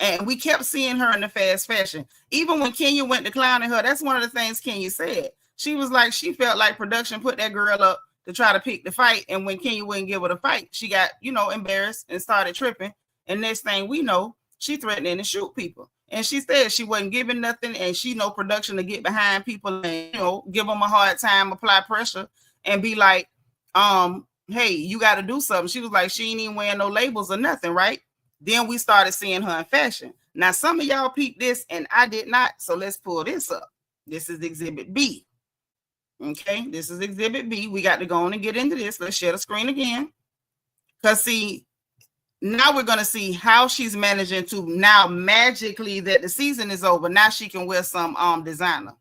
And we kept seeing her in the fast fashion. Even when Kenya went to clowning her, that's one of the things Kenya said. She was like, she felt like production put that girl up to try to pick the fight. And when Kenya wouldn't give her the fight, she got, embarrassed and started tripping. And next thing we know, she threatening to shoot people. And she said she wasn't giving nothing. And she know production to get behind people and, give them a hard time, apply pressure and be like, hey, you got to do something. She was like, she ain't even wearing no labels or nothing, right? Then we started seeing her in fashion. Now, some of y'all peeped this and I did not. So let's pull this up. This is Exhibit B. Okay, this is Exhibit B. We got to go on and get into this. Let's share the screen again. Because see, now we're going to see how she's managing to now magically that the season is over. Now she can wear some designer.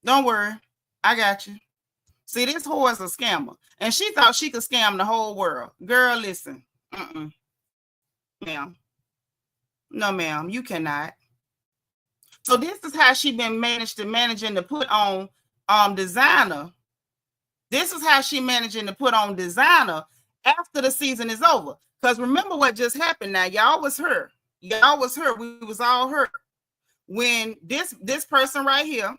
Don't worry. I got you. See, this whore is a scammer. And she thought she could scam the whole world. Girl, listen. Ma'am. No, ma'am, you cannot. So this is how she been managing to put on designer. This is how she managing to put on designer after the season is over. Because remember what just happened now. Y'all was her. We was all her. When this person right here,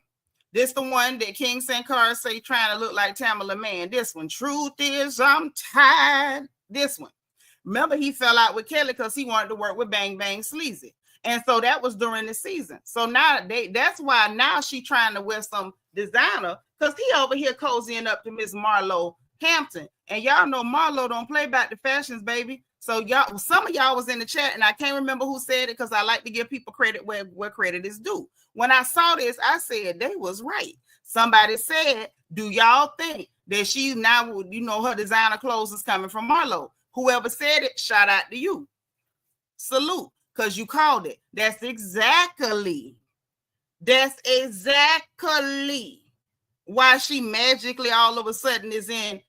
this the one that King Sankara say trying to look like Tamala Man. This one, truth is I'm tired. This one. Remember, he fell out with Kelly because he wanted to work with Bang Bang Sleazy. And so that was during the season. So now that's why now she trying to wear some designer because he over here cozying up to Miss Marlo Hampton. And y'all know Marlo don't play about the fashions, baby. So y'all, some of y'all was in the chat and I can't remember who said it because I like to give people credit where credit is due. When I saw this, I said they was right. Somebody said, do y'all think that she now, her designer clothes is coming from Marlo? Whoever said it, shout out to you. Salute, because you called it. That's exactly why she magically all of a sudden is in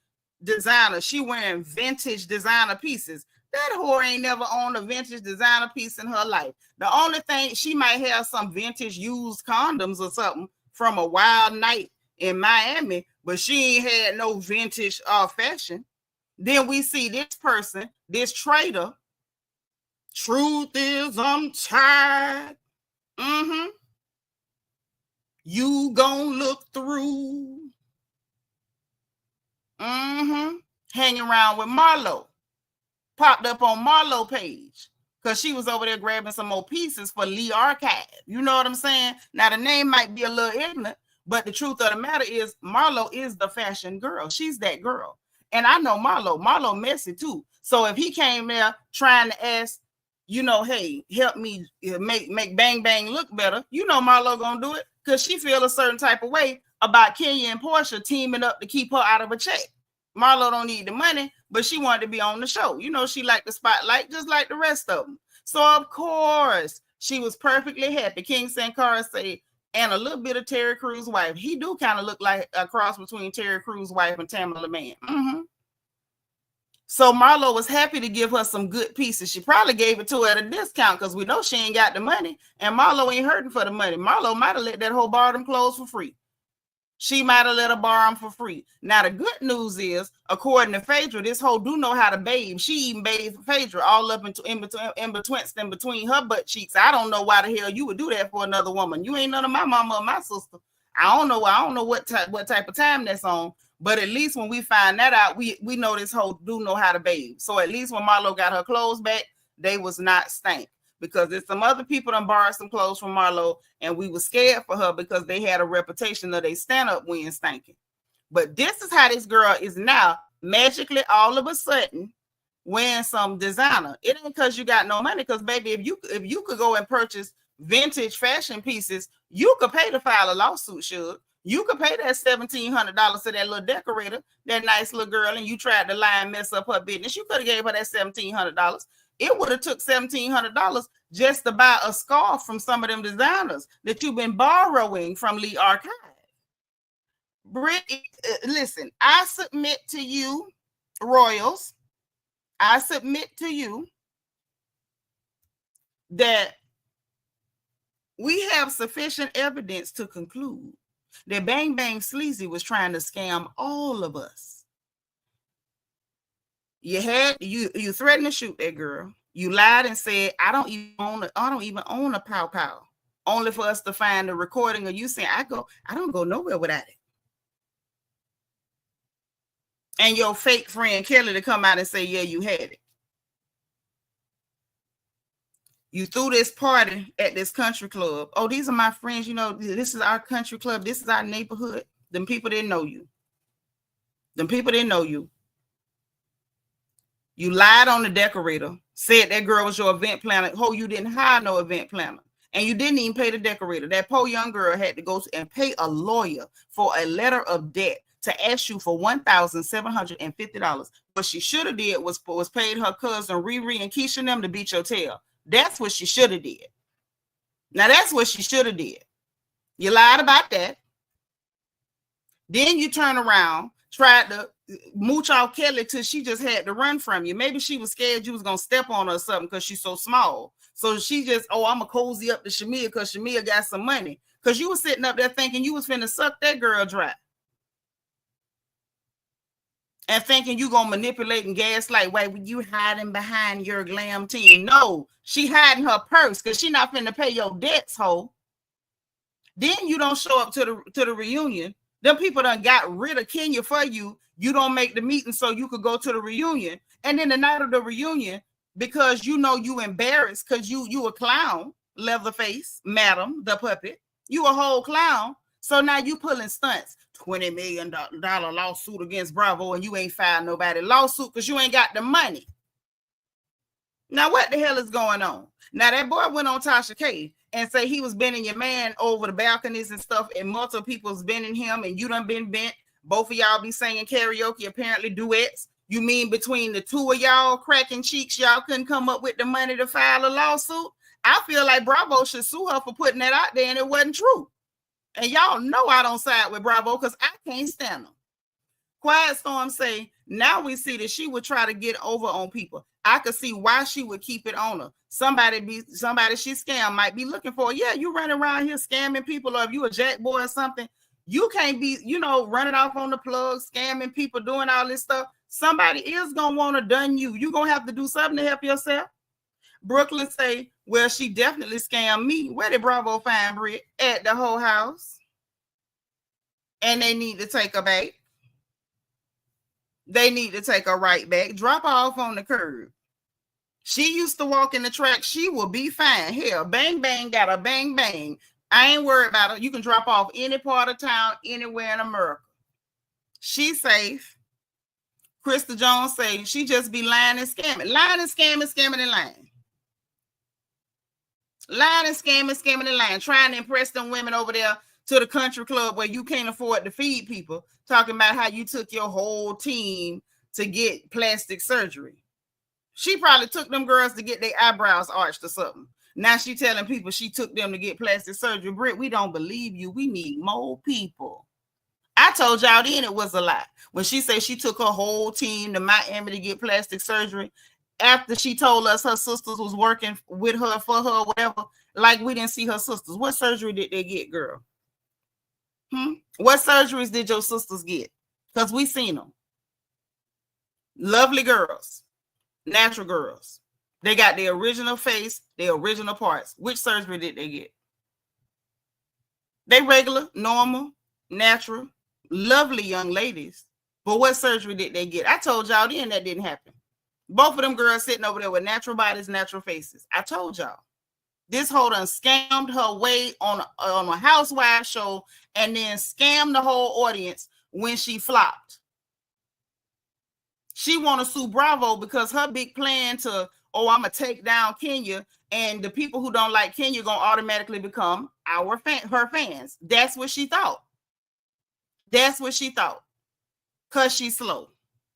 designer. She wearing vintage designer pieces. That whore ain't never owned a vintage designer piece in her life. The only thing, she might have some vintage used condoms or something from a wild night in Miami, but she ain't had no vintage fashion. Then we see this person, this trader. Truth is I'm tired. You gonna look through. Hanging around with Marlo. Popped up on Marlo page because she was over there grabbing some more pieces for Lee Archive. You know what I'm saying? Now the name might be a little ignorant, but the truth of the matter is Marlo is the fashion girl. She's that girl. And I know Marlo messy too. So if he came there trying to ask, hey, help me make Bang Bang look better, Marlo gonna do it because she feel a certain type of way about Kenya and Porsha teaming up to keep her out of a check. Marlo don't need the money, but she wanted to be on the show. She liked the spotlight just like the rest of them. So of course she was perfectly happy. King Sankara say, and a little bit of Terry Crews' wife. He do kind of look like a cross between Terry Crews' wife and Tamala Man. So Marlo was happy to give her some good pieces. She probably gave it to her at a discount because we know she ain't got the money. And Marlo ain't hurting for the money. Marlo might have let that whole bar them clothes for free. She might have let her borrow them for free. Now, the good news is, according to Phaedra, this hoe do know how to bathe. She even bathed Phaedra all up in between her butt cheeks. I don't know why the hell you would do that for another woman. You ain't none of my mama or my sister. I don't know what type of time that's on. But at least when we find that out, we know this hoe do know how to bathe. So at least when Marlo got her clothes back, they was not stank. Because there's some other people that borrowed some clothes from Marlo, and we were scared for her because they had a reputation of they stand-up when stinking. But this is how this girl is now, magically all of a sudden wearing some designer. It ain't because you got no money, because baby, if you could go and purchase vintage fashion pieces, you could pay to file a lawsuit, Suge. You could pay that $1,700 to that little decorator, that nice little girl, and you tried to lie and mess up her business. You could have gave her that $1,700. It would have took $1,700 just to buy a scarf from some of them designers that you've been borrowing from Lee Archive. Brit, listen, I submit to you, Royals, I submit to you that we have sufficient evidence to conclude that Bang Bang Sleazy was trying to scam all of us. You threatened to shoot that girl. You lied and said, I don't even own a pow pow. Only for us to find the recording of you saying, I don't go nowhere without it. And your fake friend Kelly to come out and say, yeah, you had it. You threw this party at this country club. Oh, these are my friends. You know, this is our country club. This is our neighborhood. Them people didn't know you. You lied on the decorator, said that girl was your event planner. Oh, you didn't hire no event planner. And you didn't even pay the decorator. That poor young girl had to go and pay a lawyer for a letter of debt to ask you for $1,750. What she should have did was paid her cousin Riri and Keisha and them to beat your tail. That's what she should have did. Now, that's what she should have did. You lied about that. Then you turn around, tried to mooch off Kelly till she just had to run from you. Maybe she was scared you was going to step on her or something because she's so small. So she just, I'm going to cozy up to Shamia because Shamia got some money. Because you was sitting up there thinking you was finna suck that girl dry. And thinking you going to manipulate and gaslight. Why were you hiding behind your glam team? No, she hiding her purse because she not finna pay your debts, ho. Then you don't show up to the reunion. Them people done got rid of Kenya for you. You don't make the meeting so you could go to the reunion. And then the night of the reunion, because you know you embarrassed because you a clown, Leatherface, Madam, the puppet. You a whole clown. So now you pulling stunts. $20 million lawsuit against Bravo, and you ain't filed nobody lawsuit because you ain't got the money. Now, what the hell is going on? Now, that boy went on Tasha K and say he was bending your man over the balconies and stuff, and multiple people's bending him, and you done been bent. Both of y'all be singing karaoke, apparently duets. You mean between the two of y'all cracking cheeks, y'all couldn't come up with the money to file a lawsuit? I feel like Bravo should sue her for putting that out there, and it wasn't true. And y'all know I don't side with Bravo because I can't stand them. Quiet Storm say, now we see that she would try to get over on people. I could see why she would keep it on her. Somebody she scam might be looking for. Yeah, you running around here scamming people, or if you a jack boy or something, you can't be, running off on the plug, scamming people, doing all this stuff. Somebody is going to want to done you. You're going to have to do something to help yourself. Brooklyn say, well, she definitely scammed me. Where did Bravo find Brit? At the whole house. And they need to take her back. They need to take her right back. Drop her off on the curb. She used to walk in the track. She will be fine. Hell, Bang Bang got a Bang Bang. I ain't worried about her. You can drop off any part of town, anywhere in America. She's safe. Krista Jones say she just be lying and scamming. Lying and scamming, scamming and lying. Lying and scamming and lying. Trying to impress them women over there to the country club where you can't afford to feed people. Talking about how you took your whole team to get plastic surgery. She probably took them girls to get their eyebrows arched or something. Now she telling people she took them to get plastic surgery. Brit, we don't believe you. We need more people. I told y'all then it was a lie. When she said she took her whole team to Miami to get plastic surgery, after she told us her sisters was working with her, for her, whatever, like we didn't see her sisters. What surgery did they get, girl? What surgeries did your sisters get? Because we seen them. Lovely girls, natural girls. They got the original face, the original parts. Which surgery did they get? They regular, normal, natural, lovely young ladies. But what surgery did they get? I told y'all then that didn't happen. Both of them girls sitting over there with natural bodies, natural faces. I told y'all. This hoe done scammed her way on a housewife show and then scammed the whole audience when she flopped. She want to sue Bravo because her big plan to, I'm going to take down Kenya, and the people who don't like Kenya going to automatically become her fans. That's what she thought. That's what she thought. Because she's slow.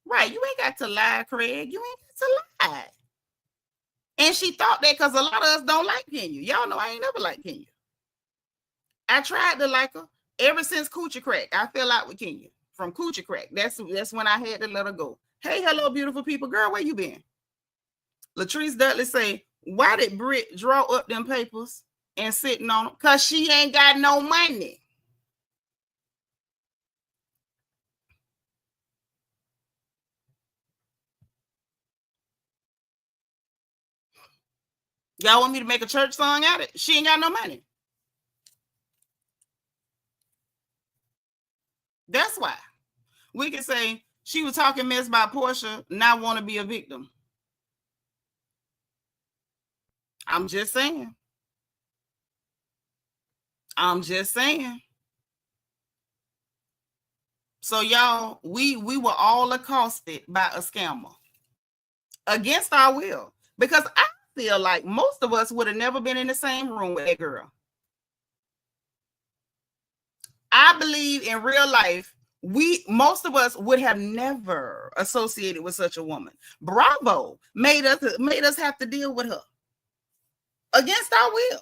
Right. You ain't got to lie, Craig. You ain't got to lie. And she thought that because a lot of us don't like Kenya. Y'all know I ain't never liked Kenya. I tried to like her ever since Coochie Crack. I fell out with Kenya from Coochie Crack. That's when I had to let her go. Hey, hello, beautiful people. Girl, where you been? Latrice Dudley say, why did Brit draw up them papers and sitting on them? Because she ain't got no money. Y'all want me to make a church song out of it? She ain't got no money. That's why. We can say she was talking mess about Porsha, not want to be a victim. I'm just saying. I'm just saying. So y'all, we were all accosted by a scammer against our will, because I feel like most of us would have never been in the same room with that girl. I believe in real life, most of us would have never associated with such a woman. Bravo made us have to deal with her against our will.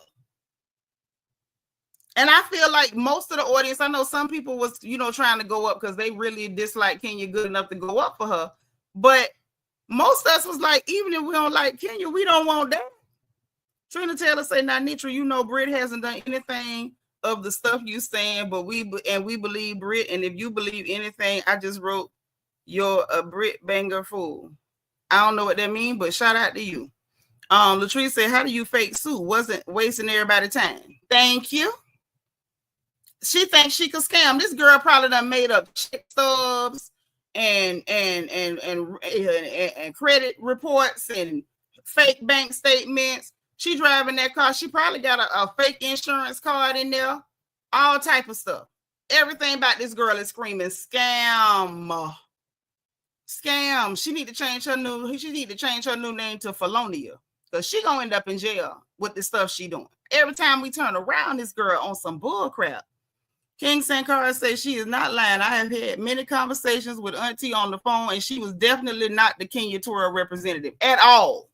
And I feel like most of the audience, I know some people was, trying to go up because they really dislike Kenya good enough to go up for her. But most of us was like, even if we don't like Kenya, we don't want that. Trina Taylor say, now, Nitra, Brit hasn't done anything of the stuff you saying, but we believe Brit. And if you believe anything, I just wrote, you're a Brit banger fool. I don't know what that means, but shout out to you. Latrice said, how do you fake sue? Wasn't wasting everybody's time. Thank you. She thinks she could scam. This girl probably done made up check stubs and credit reports and fake bank statements. She driving that car. She probably got a fake insurance card in there. All type of stuff. Everything about this girl is screaming scam. Scam. She need to change her new name to Felonia, because she gonna end up in jail with the stuff she doing. Every time we turn around, this girl on some bull crap. King Sankara says she is not lying. I have had many conversations with Auntie on the phone, and she was definitely not the Kenya Tour representative at all.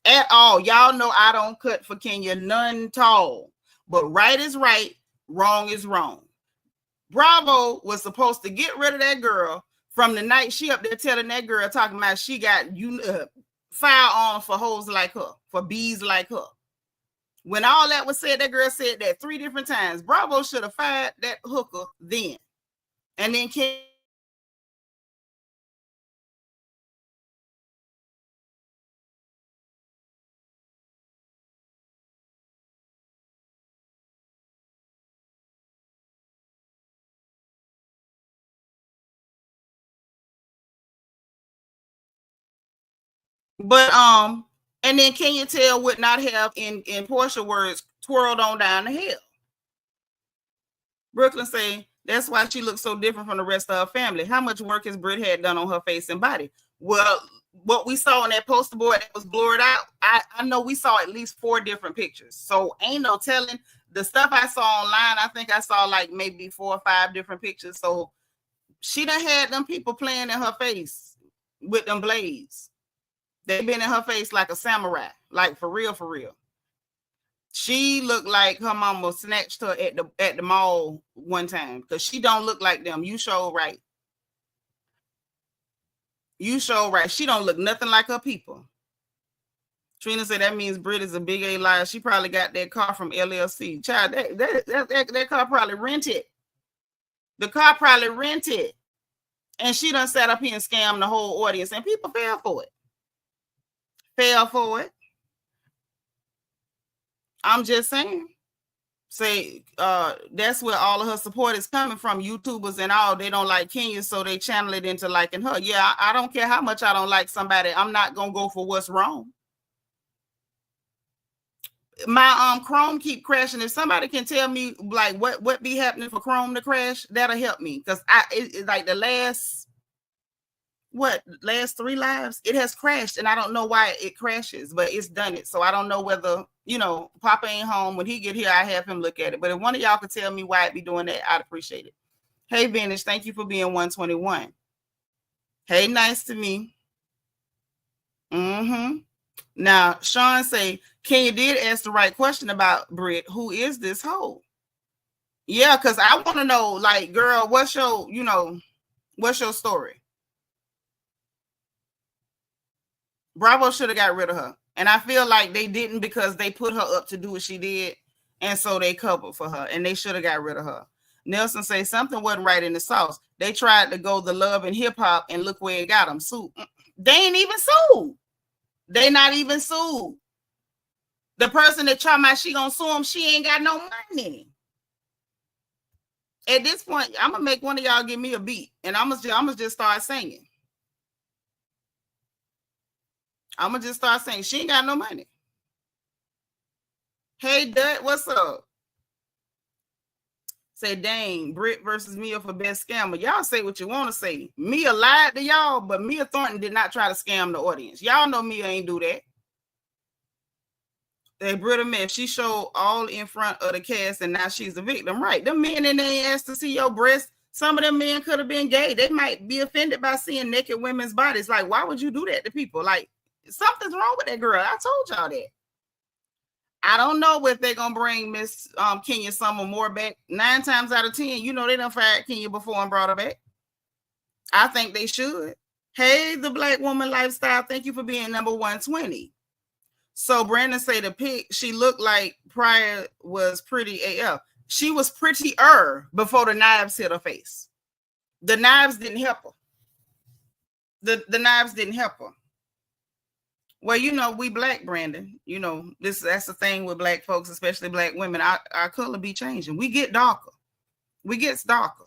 At all. Y'all know I don't cut for Kenya, none at all. But right is right, wrong is wrong. Bravo was supposed to get rid of that girl from the night she up there telling that girl, talking about she got firearms for hoes like her, for bees like her. When all that was said, that girl said that 3 different times. Bravo should have fired that hooker then. And then and then Kenya Tell would not have, in Porsha words, twirled on down the hill. Brooklyn say that's why she looks so different from the rest of her family. How much work has Brit had done on her face and body? Well, what we saw on that poster board that was blurred out, I know we saw at least 4 different pictures. So ain't no telling. The stuff I saw online, I think I saw like maybe 4 or 5 different pictures. So she done had them people playing in her face with them blades. They've been in her face like a samurai, like for real, for real. She looked like her mama snatched her at the mall one time, because she don't look like them. You show right. You show right. She don't look nothing like her people. Trina said that means Brit is a big A liar. She probably got that car from LLC. Child, that car probably rented. The car probably rented. And she done sat up here and scammed the whole audience. And people fell for it. Fell for it. I'm just saying. Say that's where all of her support is coming from. YouTubers and all, they don't like Kenya, so they channel it into liking her. Yeah, I don't care how much I don't like somebody. I'm not gonna go for what's wrong. My Chrome keep crashing. If somebody can tell me like what be happening for Chrome to crash, that'll help me. Because it like the last 3 lives, it has crashed, and I don't know why it crashes, but it's done it. So I don't know whether, you know, Papa ain't home. When he get here, I have him look at it. But if one of y'all could tell me why it be doing that, I'd appreciate it. Hey, Vintage, thank you for being 121. Hey, nice to me. Now, Sean say, Kenya did ask the right question about Brit. Who is this hoe? Yeah, because I want to know, like, girl, what's your story? Bravo should have got rid of her. And I feel like they didn't, because they put her up to do what she did. And so they covered for her, and they should have got rid of her. Nelson say something wasn't right in the sauce. They tried to go the love and hip hop, and look where it got them. Sued. They ain't even sued. They not even sued. The person that talking about she gonna sue them, she ain't got no money. At this point, I'm gonna make one of y'all give me a beat, and I'm gonna just start singing. I'm gonna just start saying she ain't got no money. Hey, Dud, what's up? Say, dang, Brit versus Mia for best scammer. Y'all say what you want to say. Mia lied to y'all, but Mia Thornton did not try to scam the audience. Y'all know Mia ain't do that. They Brit a mess. She showed all in front of the cast, and now she's a victim. Right? Them men and they ain't asked to see your breasts. Some of them men could have been gay. They might be offended by seeing naked women's bodies. Like, why would you do that to people? Like, something's wrong with that girl. I told y'all that. I don't know if they're gonna bring Miss Kenya Summer Moore back. 9 times out of 10, you know they done fired Kenya before and brought her back. I think they should. Hey, the Black Woman Lifestyle, thank you for being number 120. So Brandon say the pic she looked like prior was pretty AF. She was prettier before the knives hit her face. The knives didn't help her. The knives didn't help her. Well, you know, we Black, Brandon. You know, that's the thing with Black folks, especially Black women. Our color be changing. We get darker. We get darker.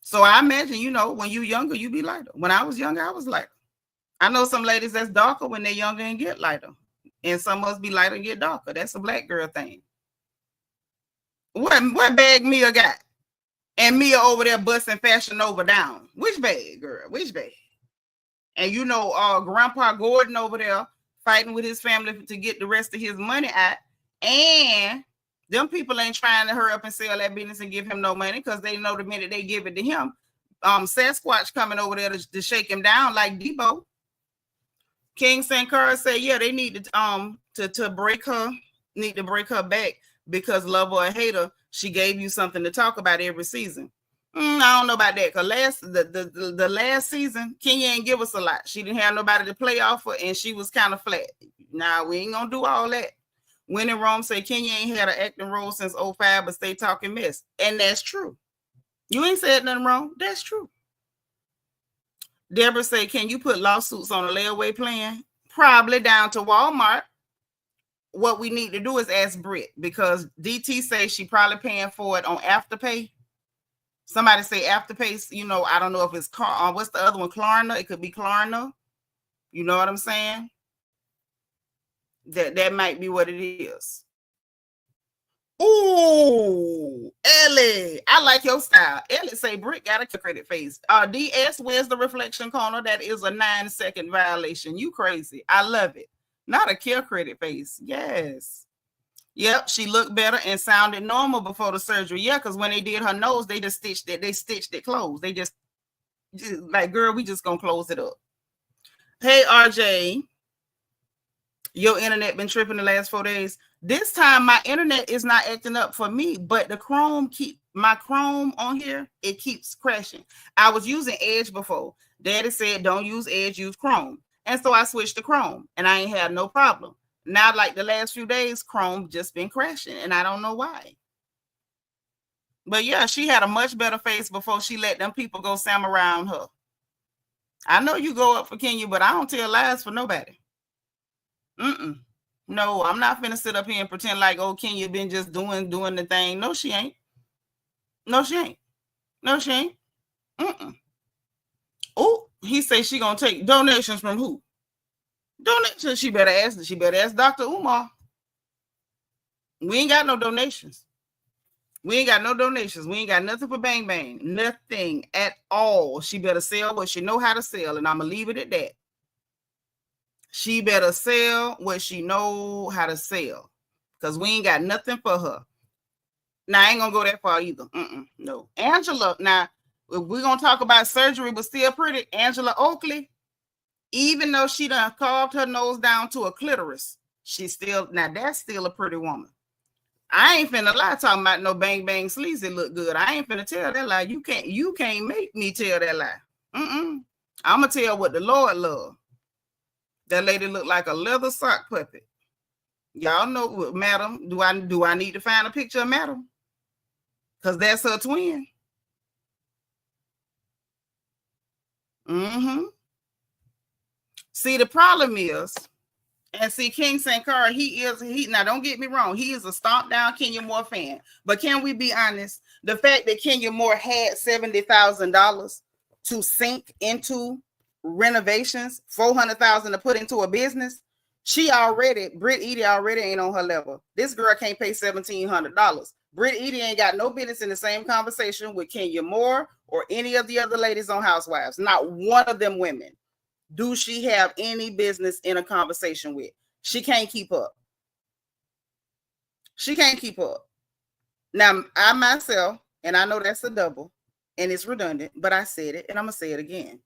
So I imagine, you know, when you younger, you be lighter. When I was younger, I was lighter. I know some ladies that's darker when they're younger and get lighter. And some must be lighter and get darker. That's a Black girl thing. What bag Mia got? And Mia over there busting Fashion Nova down. Which bag, girl? Which bag? And you know, Grandpa Gordon over there fighting with his family to get the rest of his money out. And them people ain't trying to hurry up and sell that business and give him no money, because they know the minute they give it to him, Sasquatch coming over there to shake him down like Debo. King Sankara say, yeah, they need to break her, need to break her back, because love or hate her, she gave you something to talk about every season. I don't know about that, because the last season, Kenya ain't give us a lot. She didn't have nobody to play off of, and she was kind of flat. Now, we ain't gonna do all that. When in Rome say Kenya ain't had an acting role since 05, but stay talking mess. And that's true. You ain't said nothing wrong. That's true. Deborah say, can you put lawsuits on a layaway plan? Probably down to Walmart. What we need to do is ask Brit, because DT says she probably paying for it on Afterpay. Somebody say Afterpay, you know, I don't know if it's what's the other one? Klarna. It could be Klarna. You know what I'm saying? That might be what it is. Ooh, Ellie, I like your style. Ellie say Brit got a credit face. DS, where's the reflection corner? That is a 9-second violation. You crazy. I love it. Not a kill credit face. Yes. Yep, she looked better and sounded normal before the surgery. Yeah, because when they did her nose, they just stitched it. They stitched it closed. They just like, girl, we just gonna close it up. Hey, RJ, your internet been tripping the last 4 days. This time my internet is not acting up for me, but the Chrome my Chrome on here, it keeps crashing. I was using Edge before. Daddy said don't use Edge, use Chrome. And so I switched to Chrome, and I ain't had no problem. Now, like the last few days, Chrome just been crashing, and I don't know why. But yeah, she had a much better face before she let them people go Sam around her. I know you go up for Kenya, but I don't tell lies for nobody. No, I'm not finna sit up here and pretend like, oh, Kenya been just doing the thing. No, she ain't. No, she ain't. No, she ain't. Oh, he say she gonna take donations from who? Donations. She better ask Dr. Umar. We ain't got no donations. We ain't got no donations. We ain't got nothing for Bang Bang. Nothing at all. She better sell what she know how to sell, and I'm gonna leave it at that. She better sell what she know how to sell, because we ain't got nothing for her. Now, I ain't gonna go that far either. No. Angela, now, if we're gonna talk about surgery, but still pretty, Angela Oakley, even though she done carved her nose down to a clitoris, she's still, now that's still a pretty woman. I ain't finna lie talking about no Bang Bang sleazy look good. I ain't finna tell that lie. You can't make me tell that lie. I'm gonna tell what the Lord love. That lady looked like a leather sock puppet. Y'all know, madam, do I need to find a picture of madam? Because that's her twin. See, the problem is, and see, King Sankara, he now don't get me wrong, he is a stomp down Kenya Moore fan. But can we be honest? The fact that Kenya Moore had $70,000 to sink into renovations, $400,000 to put into a business, Brit Eady already ain't on her level. This girl can't pay $1,700. Brit Eady ain't got no business in the same conversation with Kenya Moore or any of the other ladies on Housewives. Not one of them women do she have any business in a conversation with. She can't keep up. She can't keep up. Now, I myself, and I know that's a double, and it's redundant, but I said it, and I'm going to say it again.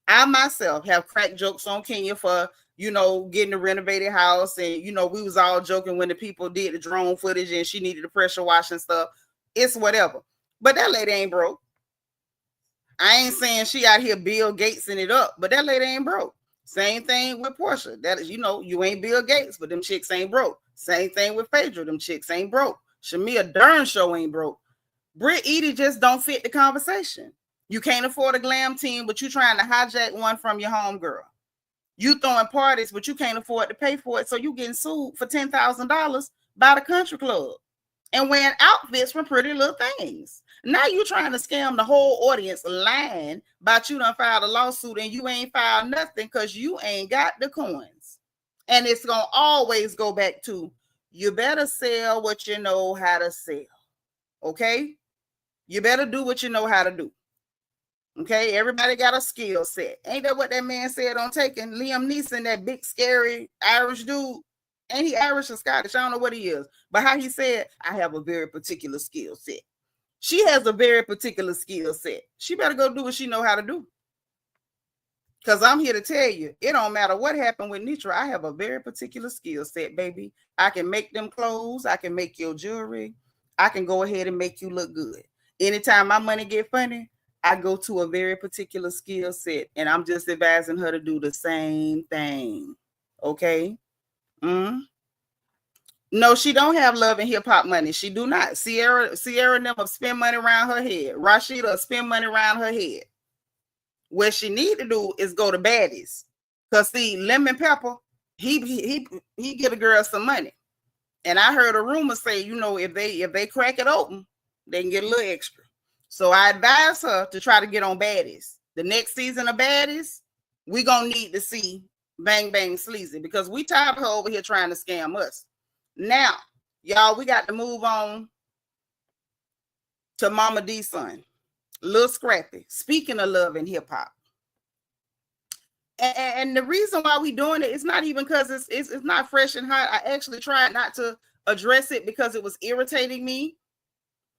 I myself have cracked jokes on Kenya for, getting a renovated house. And, we was all joking when the people did the drone footage and she needed the pressure wash and stuff. It's whatever. But that lady ain't broke. I ain't saying she out here Bill Gatesing it up, but that lady ain't broke. Same thing with Porsha. That is, you ain't Bill Gates, but them chicks ain't broke. Same thing with Phaedra. Them chicks ain't broke. Shamia Dern show ain't broke. Brit Eady just don't fit the conversation. You can't afford a glam team, but you trying to hijack one from your homegirl. You throwing parties, but you can't afford to pay for it, so you getting sued for $10,000 by the country club and wearing outfits from Pretty Little Things. Now you trying to scam the whole audience, lying about you done filed a lawsuit and you ain't filed nothing because you ain't got the coins. And it's going to always go back to, you better sell what you know how to sell. Okay? You better do what you know how to do. Okay? Everybody got a skill set. Ain't that what that man said on Taken? Liam Neeson, that big, scary Irish dude. Ain't he Irish or Scottish? I don't know what he is. But how he said, I have a very particular skill set. She has a very particular skill set. She better go do what she know how to do. Because I'm here to tell you, it don't matter what happened with Nitra. I have a very particular skill set, baby. I can make them clothes. I can make your jewelry. I can go ahead and make you look good. Anytime my money get funny, I go to a very particular skill set. And I'm just advising her to do the same thing. Okay? No, she don't have love and hip hop money. She do not. Sierra never spend money around her head. Rashida spend money around her head. What she need to do is go to baddies. Cause see, Lemon Pepper, he get a girl some money. And I heard a rumor say, if they crack it open, they can get a little extra. So I advise her to try to get on baddies. The next season of baddies, we gonna need to see Bang Bang Sleazy, because we tired of her over here trying to scam us. Now, y'all, we got to move on to Mama D's son, Lil Scrappy. Speaking of love and hip hop, and the reason why we doing it, it's not even because it's not fresh and hot. I actually tried not to address it because it was irritating me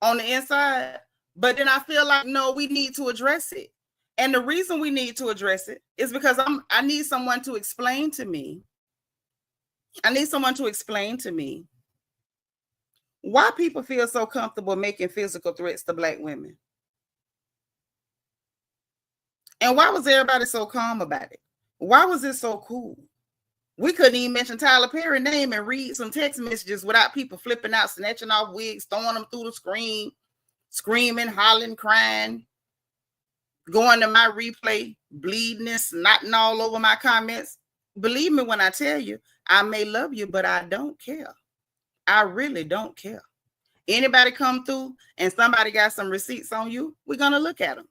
on the inside. But then I feel like, no, we need to address it. And the reason we need to address it is because I need someone to explain to me. I need someone to explain to me why people feel so comfortable making physical threats to Black women. And why was everybody so calm about it? Why was it so cool? We couldn't even mention Tyler Perry's name and read some text messages without people flipping out, snatching off wigs, throwing them through the screen. screaming, hollering, crying, going to my replay, bleeding and snotting all over my comments. Believe me when I tell you, I may love you, but I don't care. I really don't care. Anybody come through and somebody got some receipts on you, we're going to look at them.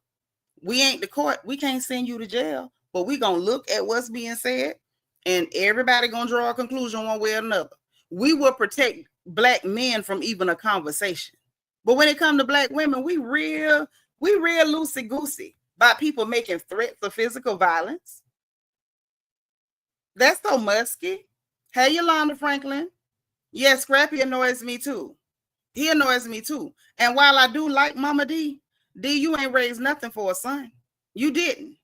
We ain't the court. We can't send you to jail, but we're going to look at what's being said, and everybody going to draw a conclusion one way or another. We will protect Black men from even a conversation. But when it comes to Black women, we real loosey-goosey by people making threats of physical violence. That's so musky. Hey, Yolanda Franklin. Yes, Scrappy annoys me too. He annoys me too. And while I do like Mama D, you ain't raised nothing for a son. You didn't.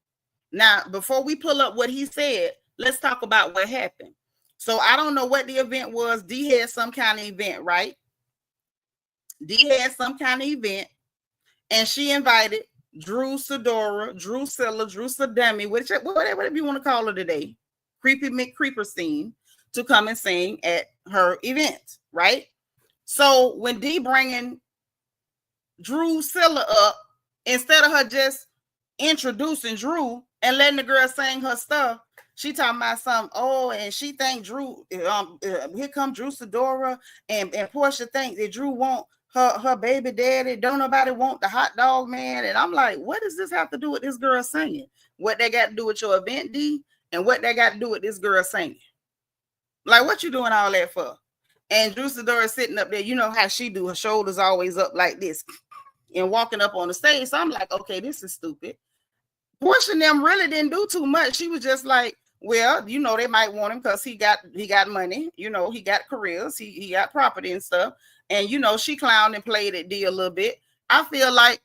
Now, before we pull up what he said, let's talk about what happened. So I don't know what the event was. D had some kind of event, right? D had some kind of event, and she invited Drew Sidora, Drew Silla, Drew Sademi, whatever you want to call her today, Creepy McCreeperstein, to come and sing at her event, right? So when D bringing Drew Silla up, instead of her just introducing Drew and letting the girl sing her stuff, she talking about something. Oh, and she think Drew, here come Drew Sidora, and Porsha think that Drew want her baby daddy. Don't nobody want the hot dog man. And I'm like, what does this have to do with this girl singing? What they got to do with your event, D? And what they got to do with this girl singing? Like, what you doing all that for? And Drew Sidora sitting up there, you know how she do, her shoulders always up like this and walking up on the stage. So I'm like, okay, this is stupid. Porsha and them really didn't do too much. She was just like, well, you know, they might want him because he got money, you know, he got careers, he got property and stuff. And, you know, she clowned and played at D a little bit. I feel like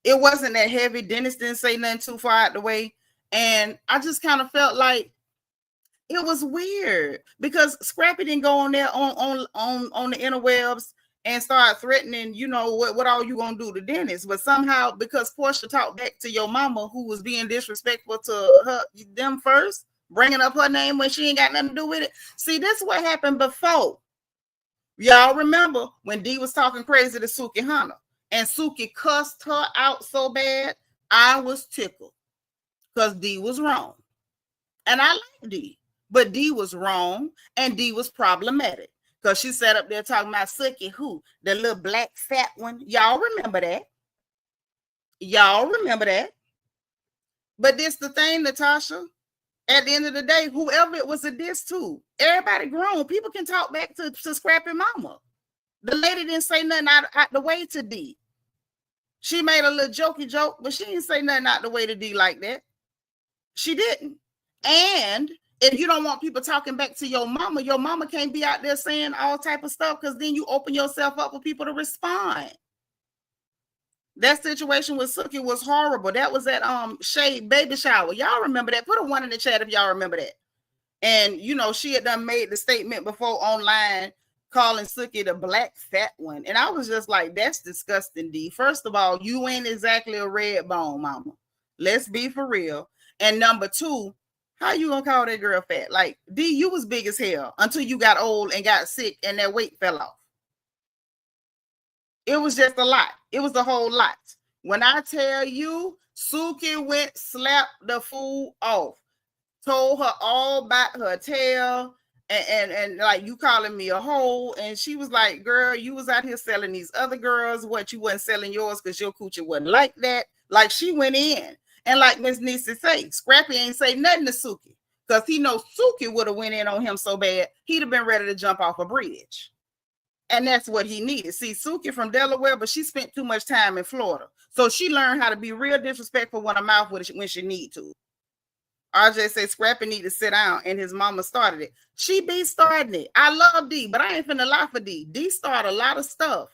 it wasn't that heavy. Dennis didn't say nothing too far out the way. And I just kind of felt like it was weird because Scrappy didn't go on there on the interwebs and start threatening, you know, what all you gonna do to Dennis. But somehow, because Porsha talked back to your mama, who was being disrespectful to them first, bringing up her name when she ain't got nothing to do with it. See, this is what happened before. Y'all remember when D was talking crazy to Suki Hunter, and Suki cussed her out so bad, I was tickled because D was wrong. And I like D, but D was wrong and D was problematic. Because she sat up there talking about Suki, who? The little black fat one. Y'all remember that. Y'all remember that. But this the thing, Natasha. At the end of the day, whoever it was a diss to, everybody grown. People can talk back to Scrappy Mama. The lady didn't say nothing out the way to D. She made a little jokey joke, but she didn't say nothing out the way to D like that. She didn't. And if you don't want people talking back to your mama can't be out there saying all type of stuff, because then you open yourself up for people to respond. That situation with Suki was horrible. That was at Shade baby shower. Y'all remember that? Put a 1 in the chat if y'all remember that. And you know, she had done made the statement before online calling Suki the black fat one. And I was just like, that's disgusting, D. First of all, you ain't exactly a red bone, mama. Let's be for real. And number 2, how you gonna call that girl fat? Like, D, you was big as hell until you got old and got sick and that weight fell off. It was just a lot. It was a whole lot. When I tell you, Suki went, slapped the fool off, told her all about her tail, and like, you calling me a hoe. And she was like, girl, you was out here selling these other girls what you wasn't selling yours because your coochie wasn't like that. Like, she went in. And like Miss Nisi say, Scrappy ain't say nothing to Suki because he knows Suki would have went in on him so bad, he'd have been ready to jump off a bridge. And that's what he needed. See, Suki from Delaware, but she spent too much time in Florida. So she learned how to be real disrespectful when her mouth when she need to. RJ said Scrappy need to sit down, and his mama started it. She be starting it. I love D, but I ain't finna lie for D. D started a lot of stuff.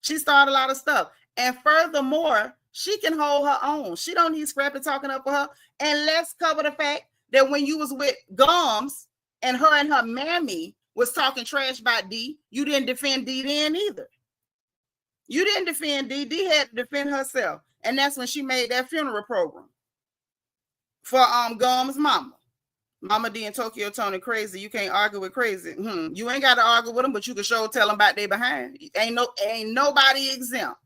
She started a lot of stuff. And furthermore, she can hold her own. She don't need Scrappy talking up for her. And let's cover the fact that when you was with Gums and her mammy was talking trash about D, you didn't defend D then either. You didn't defend D. D had to defend herself. And that's when she made that funeral program for Gums' mama. Mama D and Tokyo Tony crazy. You can't argue with crazy. You ain't got to argue with them, but you can sure tell them about their behind. Ain't nobody exempt.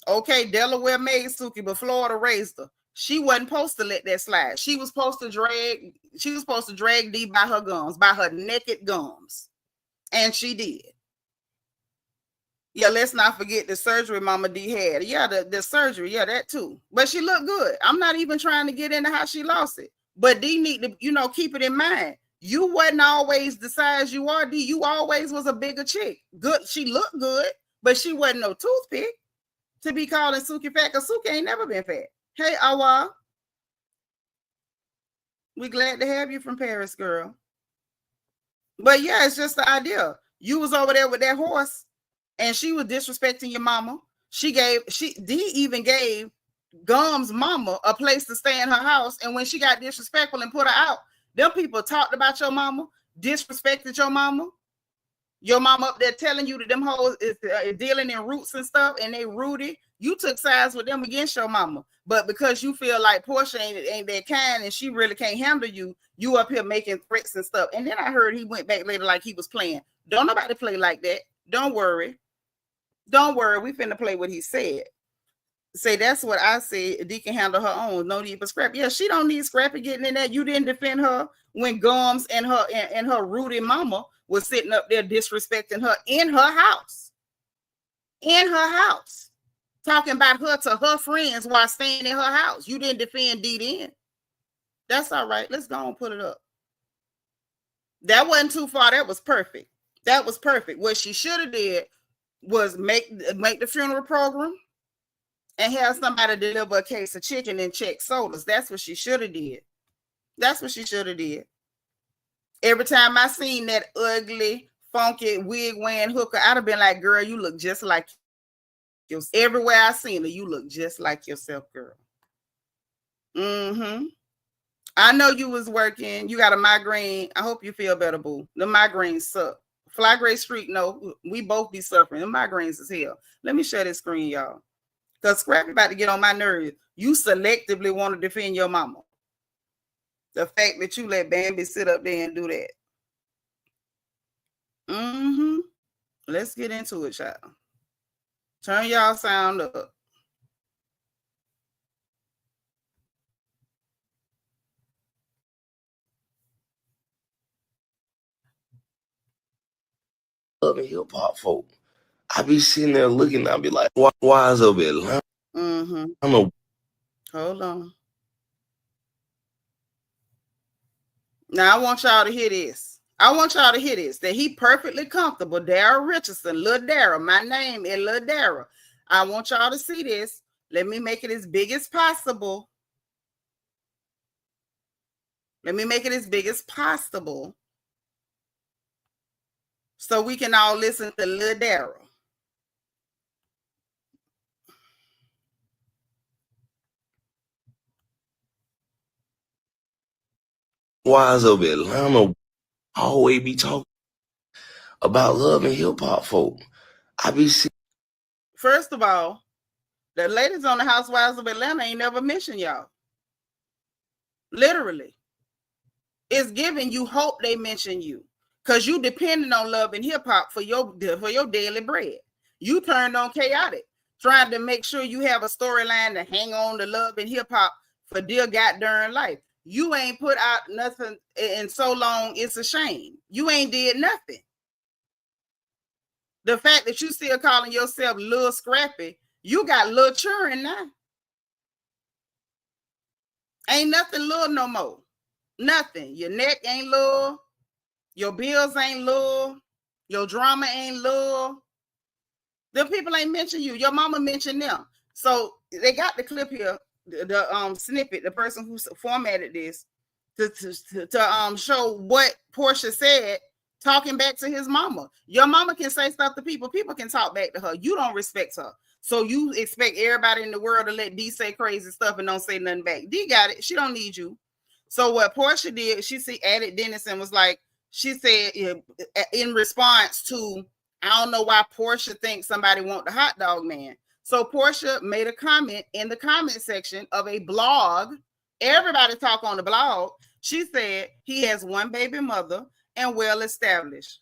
Okay, Delaware made Suki, but Florida raised her. She wasn't supposed to let that slide. She was supposed to drag D by her gums, by her naked gums. And she did. Yeah, let's not forget the surgery Mama D had. Yeah, the surgery, yeah, that too. But she looked good. I'm not even trying to get into how she lost it. But D need to, keep it in mind. You wasn't always the size you are, D. You always was a bigger chick. Good. She looked good, but she wasn't no toothpick to be calling Suki fat, because Suki ain't never been fat. Hey, Awa. We glad to have you from Paris, girl. But yeah, it's just the idea. You was over there with that horse, and she was disrespecting your mama. D even gave Gum's mama a place to stay in her house, and when she got disrespectful and put her out, them people talked about your mama, disrespected your mama. Your mama up there telling you that them hoes is dealing in roots and stuff, and they rooted. You took sides with them against your mama. But because you feel like Porsha ain't that kind and she really can't handle you, you up here making threats and stuff. And then I heard he went back later like he was playing. Don't nobody play like that. Don't worry. Don't worry. We finna play what he said. Say that's what I said. D can handle her own. No need for Scrappy. Yeah, she don't need Scrappy getting in that. You didn't defend her when Gums and her rooted mama was sitting up there disrespecting her in her house. In her house. Talking about her to her friends while staying in her house. You didn't defend D then. That's all right. Let's go and put it up. That wasn't too far. That was perfect. That was perfect. What she should have did was make the funeral program and have somebody deliver a case of chicken and check sodas. That's what she should have did. That's what she should have did. Every time I seen that ugly, funky, wig-wearing hooker, I'd have been like, girl, you look just like yourself. Everywhere I seen her, you look just like yourself, girl. Mm-hmm. I know you was working. You got a migraine. I hope you feel better, boo. The migraines suck. Fly Gray Street, no, we both be suffering. The migraines is hell. Let me share this screen, y'all. Because Scrappy about to get on my nerves. You selectively want to defend your mama. The fact that you let Bambi sit up there and do that. Mm-hmm. Let's get into it, child. Turn y'all sound up. Love and hip hop folk. I be sitting there looking, I be like, why is up Atlanta? Mm-hmm. I don't know. Hold on. Now, I want y'all to hear this. That he perfectly comfortable. Dara Richardson, Lil Dara. My name is Lil Dara. I want y'all to see this. Let me make it as big as possible. So we can all listen to Lil Dara. Why is up Atlanta always be talking about love and hip hop folk? I be seeing. First of all, the ladies on the Housewives of Atlanta ain't never mentioned y'all. Literally. It's giving you hope they mention you. Because you depending on love and hip hop for your daily bread. You turned on chaotic, trying to make sure you have a storyline to hang on to love and hip hop for dear goddamn life. You ain't put out nothing in so long, it's a shame. You ain't did nothing. The fact that you still calling yourself Lil Scrappy, you got Lil Churn now. Ain't nothing little no more. Nothing. Your neck ain't little. Your bills ain't little. Your drama ain't little. Them people ain't mentioned you. Your mama mentioned them. So they got the clip here, the snippet, the person who formatted this to show what Porsha said, talking back to his mama. Your mama can say stuff to people. People can talk back to her. You don't respect her. So you expect everybody in the world to let D say crazy stuff and don't say nothing back. D got it. She don't need you. So what Porsha did, she added Dennis and was like, she said in response to, I don't know why Porsha thinks somebody want the hot dog man. So Porsha made a comment in the comment section of a blog. Everybody talk on the blog. She said he has one baby mother and well established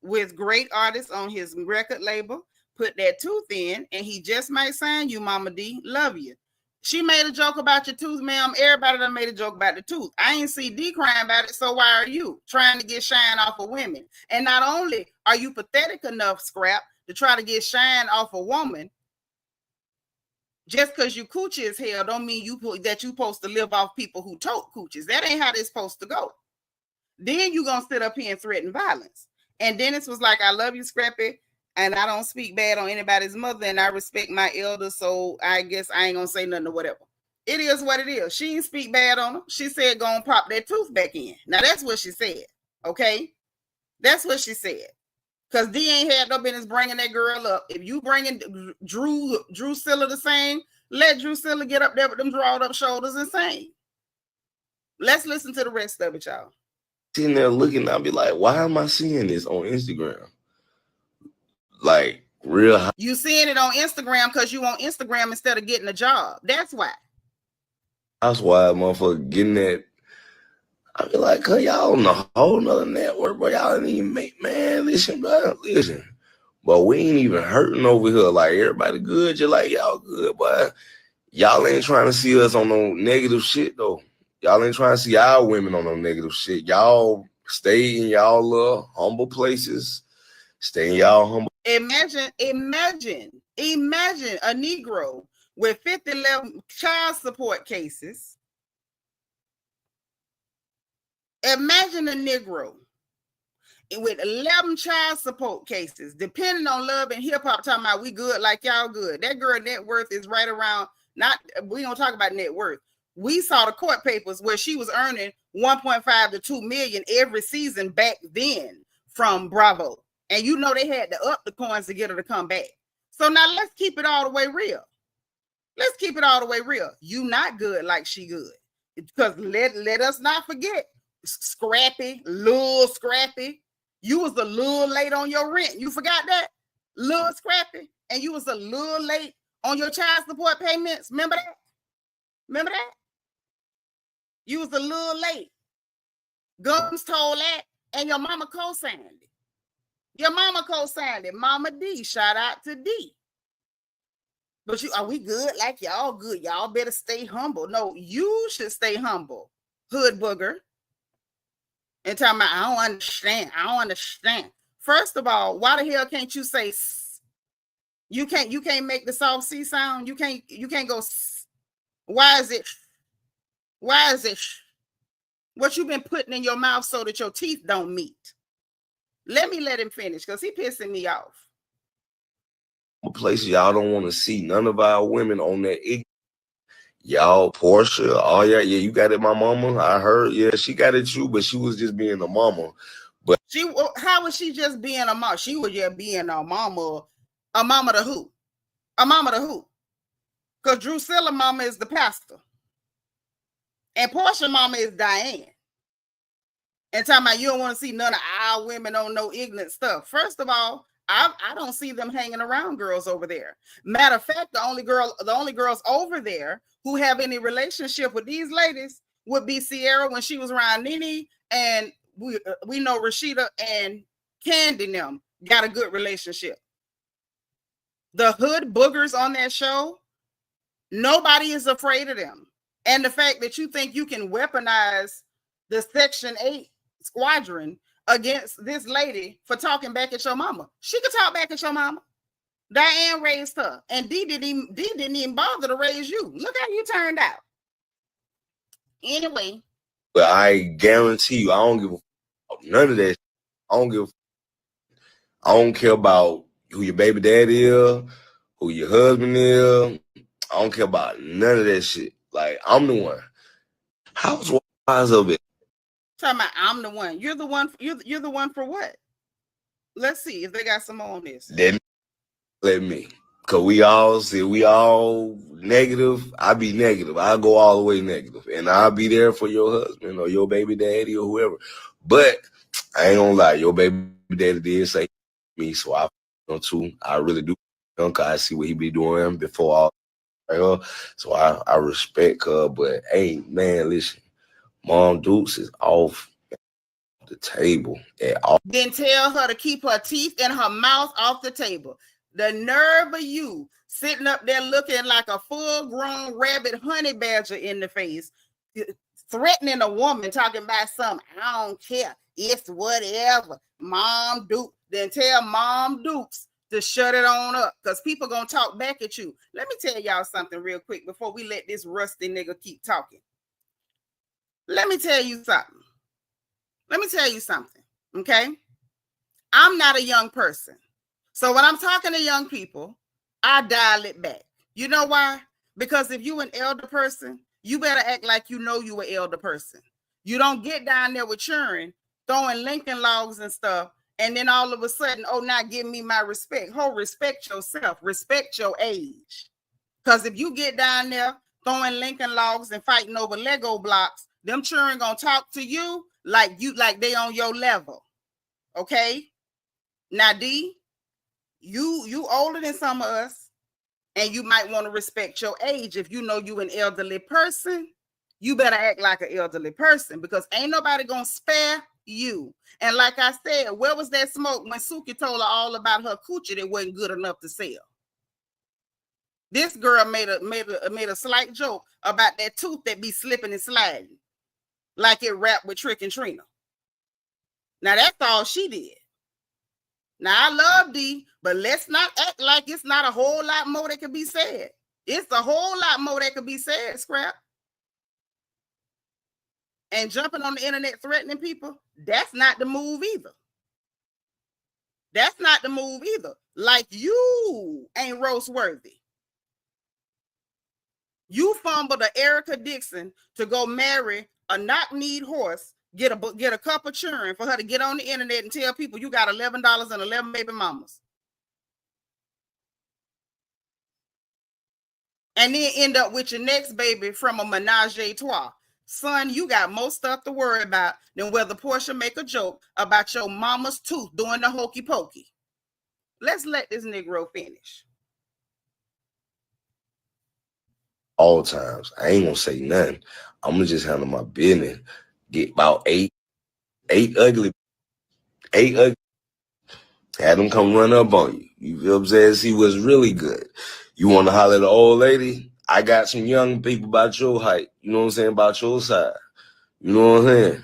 with great artists on his record label. put that tooth in, and he just might sign you, Mama D. Love you. She made a joke about your tooth, ma'am. Everybody done made a joke about the tooth. I ain't see D crying about it, so why are you trying to get shine off of women? And not only are you pathetic enough, Scrap, to try to get shine off a woman, just because you coochie as hell don't mean that you supposed to live off people who tote coochies. That ain't how this supposed to go. Then you gonna sit up here and threaten violence. And Dennis was like, I love you, Scrappy, and I don't speak bad on anybody's mother, and I respect my elders, so I guess I ain't gonna say nothing or whatever. It is what it is. She didn't speak bad on him. She said, go and pop that tooth back in. Now, that's what she said, okay? That's what she said. Because D ain't had no business bringing that girl up. If you bringing Drusilla the same, let Drusilla get up there with them drawed up shoulders and sing. Let's listen to the rest of it, y'all. Sitting there looking, I'll be like, why am I seeing this on Instagram? Like, real high. You seeing it on Instagram because you on Instagram instead of getting a job. That's why. That's why motherfucker getting that. I be like, cause y'all on a whole nother network, but y'all didn't even make, man, listen, bro, listen. But we ain't even hurting over here. Like, everybody good, just like y'all good, but y'all ain't trying to see us on no negative shit, though. Y'all ain't trying to see our women on no negative shit. Y'all stay in y'all little humble places. Stay in y'all humble. Imagine a Negro with 50 child support cases. Imagine a Negro with 11 child support cases, depending on Love and Hip Hop, talking about we good like y'all good. That girl net worth is right around, we don't talk about net worth. We saw the court papers where she was earning 1.5 to 2 million every season back then from Bravo. And you know they had to up the coins to get her to come back. So now let's keep it all the way real. Let's keep it all the way real. You not good like she good. Because let us not forget, Scrappy, Lil Scrappy. You was a little late on your rent. You forgot that? Lil Scrappy. And you was a little late on your child support payments. Remember that? Remember that? You was a little late. Guns told that, and your mama co-signed it. Your mama co-signed it. Mama D, shout out to D. But are we good? Like y'all good. Y'all better stay humble. No, you should stay humble. Hood booger. And talking about, I don't understand. First of all, why the hell can't you say you can't make the soft C sound? You can't go. Why is it? What you been putting in your mouth so that your teeth don't meet? Let him finish because he pissing me off. Places y'all don't want to see none of our women on that. Y'all, Porsha, oh yeah, you got it, my mama. I heard, yeah, she got it too, but she was just being a mama. But how was she just being a mama? She was just being a mama. A mama to who? A mama to who? Because Drusilla mama is the pastor. And Porsha mama is Diane. And talking about you don't want to see none of our women on no ignorant stuff. First of all, I don't see them hanging around girls over there. Matter of fact, the only girls over there who have any relationship with these ladies would be Sierra when she was around Nene, and we know Rashida and Candy them got a good relationship. The hood boogers on that show, nobody is afraid of them. And the fact that you think you can weaponize the Section 8 squadron against this lady for talking back at your mama. She could talk back at your mama. Diane raised her, and D didn't even bother to raise you. Look how you turned out. Anyway. But I guarantee you, I don't give a none of that. I don't care about who your baby daddy is, who your husband is. I don't care about none of that shit. Like, I'm the one. Housewives of it. Talking about I'm the one. You're the one. You're the one for what? Let's see if they got some more on this. Let me. Cause we all negative. I be negative. I go all the way negative. And I'll be there for your husband or your baby daddy or whoever. But I ain't gonna lie, your baby daddy did say me, so I too. I really do. Cause I see what he be doing before all. So I respect her, but hey, man, listen, Mom Dukes is off the table at all. Then tell her to keep her teeth and her mouth off the table. The nerve of you sitting up there looking like a full-grown rabbit honey badger in the face, threatening a woman, talking about something. I don't care. It's whatever. Mom Duke. Then tell Mom Dukes to shut it on up, because people gonna talk back at you. Let me tell y'all something real quick before we let this rusty nigga keep talking. Let me tell you something. Okay? I'm not a young person. So when I'm talking to young people, I dial it back. You know why? Because if you an elder person, you better act like you know you an elder person. You don't get down there with churn, throwing Lincoln logs and stuff, and then all of a sudden, oh, now give me my respect. Respect yourself. Respect your age. Because if you get down there throwing Lincoln logs and fighting over Lego blocks, them children gonna talk to you like they on your level. Okay? Now, D, you older than some of us, and you might want to respect your age. If you know you an elderly person, you better act like an elderly person, because ain't nobody gonna spare you. And like I said, where was that smoke when Suki told her all about her coochie that wasn't good enough to sell? This girl made a slight joke about that tooth that be slipping and sliding, like it rapped with Trick and Trina. Now that's all she did. Now I love D, but let's not act like it's not a whole lot more that could be said. It's a whole lot more that could be said, Scrap. And jumping on the internet threatening people, that's not the move either. That's not the move either. Like, you ain't roast worthy. You fumbled a Erica Dixon to go marry a knock-kneed horse, get a cup of churn for her to get on the internet and tell people you got $11 and 11 baby mamas. And then end up with your next baby from a menage a trois. Son, you got more stuff to worry about than whether Porsha make a joke about your mama's tooth doing the hokey pokey. Let's let this Negro finish. All times. I ain't gonna say nothing. I'm gonna just handle my business. Get about eight ugly. Had them come run up on you. You feel what I'm saying? See what's really good. You want to holler at the old lady? I got some young people about your height. You know what I'm saying? About your side. You know what I'm saying?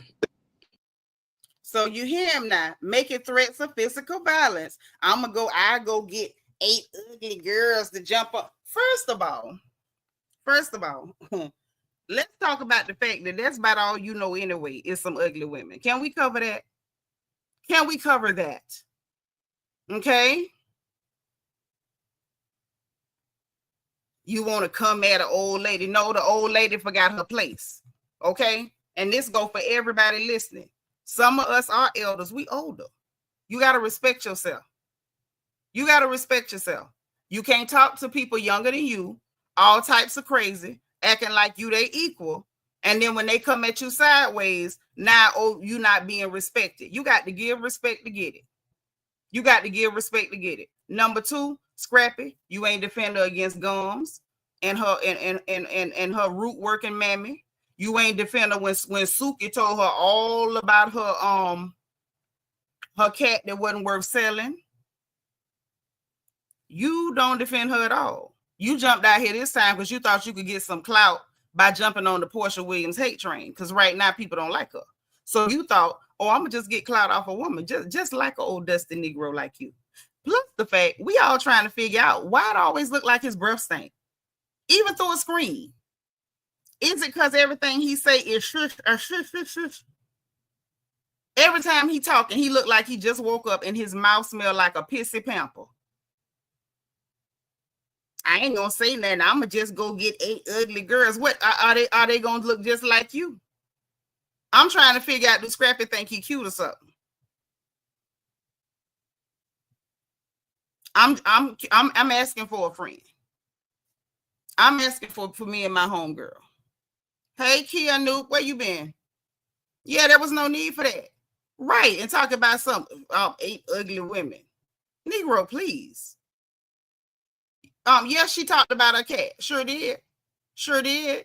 So you hear him now, making threats of physical violence. I go get 8 ugly girls to jump up. First of all, let's talk about the fact that that's about all you know anyway, is some ugly women. Can we cover that? Can we cover that? Okay? You want to come at an old lady. No, the old lady forgot her place. Okay? And this go for everybody listening. Some of us are elders. We older. You got to respect yourself. You got to respect yourself. You can't talk to people younger than you, all types of crazy, acting like you they equal. And then when they come at you sideways, now, oh, you not being respected. You got to give respect to get it. You got to give respect to get it. Number 2, Scrappy, you ain't defender against Gums and her and her root working mammy. You ain't defender when Suki told her all about her cat that wasn't worth selling. You don't defend her at all. You jumped out here this time because you thought you could get some clout by jumping on the Porsha Williams hate train, because right now people don't like her. So you thought, oh, I'm gonna just get clout off a woman, just like an old dusty Negro like you. Plus the fact we all trying to figure out why it always look like his breath stink, even through a screen. Is it because everything he say is shush or shush, shush, shush? Every time he talking, he look like he just woke up and his mouth smell like a pissy pamper. I ain't gonna say nothing. I'm gonna just go get 8 ugly girls. What are they gonna look just like you? I'm trying to figure out, do Scrappy think he cute or something? I'm asking for a friend. I'm asking for me and my homegirl. Hey, Kia Noop, where you been? Yeah, there was no need for that. Right, and talk about some 8 ugly women. Negro, please. Yeah, she talked about her cat. Sure did. Sure did.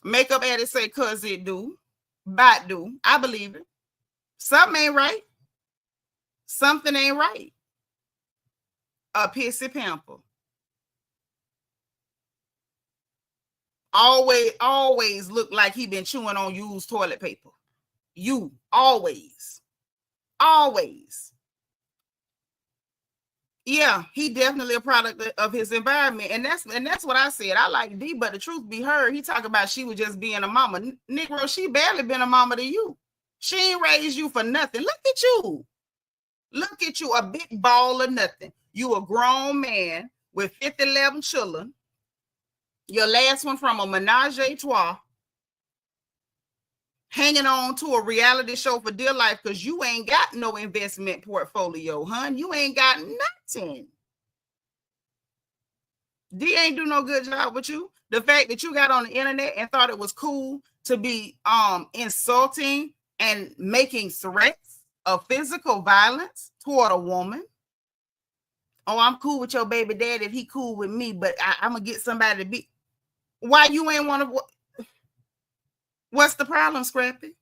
Makeup addict say, cause it do. Bot do. I believe it. Something ain't right. Something ain't right. A pissy pamper. Always look like he been chewing on used toilet paper. You always. Yeah, he definitely a product of his environment, and that's what I said. I like D, but the truth be heard, he talking about she was just being a mama. Negro, she barely been a mama to you. She ain't raised you for nothing. Look at you. Look at you, a big ball of nothing. You a grown man with 11 children. Your last one from a menage a trois. Hanging on to a reality show for dear life because you ain't got no investment portfolio, hun. You ain't got nothing. D ain't do no good job with you. The fact that you got on the internet and thought it was cool to be insulting and making threats of physical violence toward a woman. Oh, I'm cool with your baby dad if he cool with me, but I'm gonna get somebody to be. Why you ain't want to? What's the problem, Scrappy?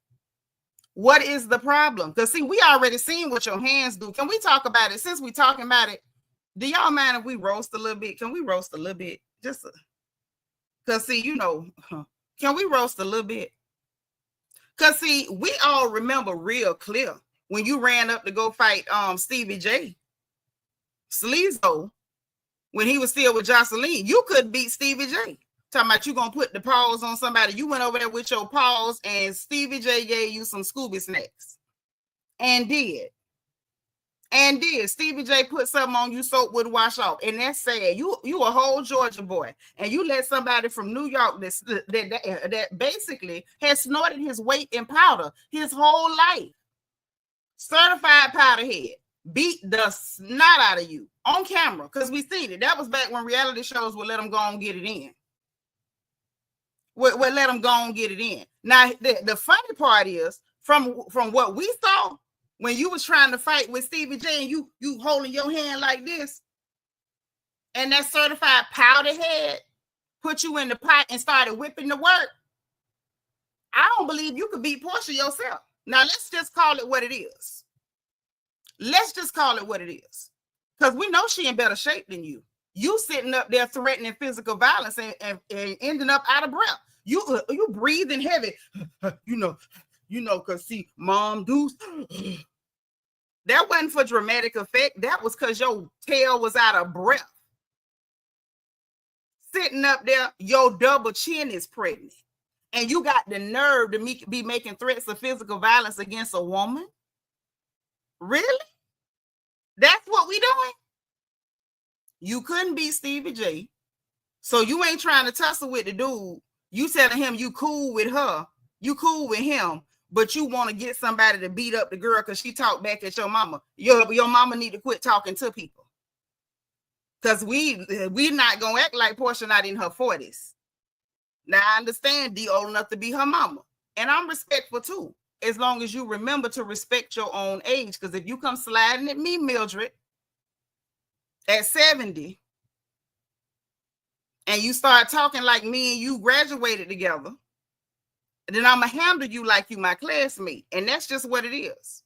What is the problem? Because see, we already seen what your hands do. Can we talk about it? Since we talking about it, do y'all mind if we roast a little bit? Can we roast a little bit? Just because see, you know, can we roast a little bit? Because see, we all remember real clear when you ran up to go fight Stevie J, Sleazo, when he was still with Jocelyn. You couldn't beat Stevie J. Talking about you gonna put the paws on somebody. You went over there with your paws, and Stevie J gave you some Scooby snacks, and did. Stevie J put something on you soap would wash off, and that's sad. You a whole Georgia boy, and you let somebody from New York that basically has snorted his weight in powder his whole life, certified powder head, beat the snot out of you on camera because we seen it. That was back when reality shows would let them go and get it in. We'll let them go and get it in. Now, the funny part is, from what we saw, when you was trying to fight with Stevie J and you holding your hand like this, and that certified powder head put you in the pot and started whipping the work, I don't believe you could beat Porsha yourself. Now, let's just call it what it is. Because we know she in better shape than you. You sitting up there threatening physical violence and ending up out of breath. You breathing heavy, you know, because see, Mom Deuce. That wasn't for dramatic effect. That was because your tail was out of breath. Sitting up there, your double chin is pregnant. And you got the nerve to be making threats of physical violence against a woman? Really? That's what we doing? You couldn't beat Stevie J. So you ain't trying to tussle with the dude. You telling him you cool with her. You cool with him. But you want to get somebody to beat up the girl because she talked back at your mama. Your mama need to quit talking to people. Because we not going to act like Porsha not in her 40s. Now, I understand D old enough to be her mama. And I'm respectful too. As long as you remember to respect your own age. Because if you come sliding at me, Mildred, at 70, and you start talking like me and you graduated together, then I'm going to handle you like you my classmate. And that's just what it is.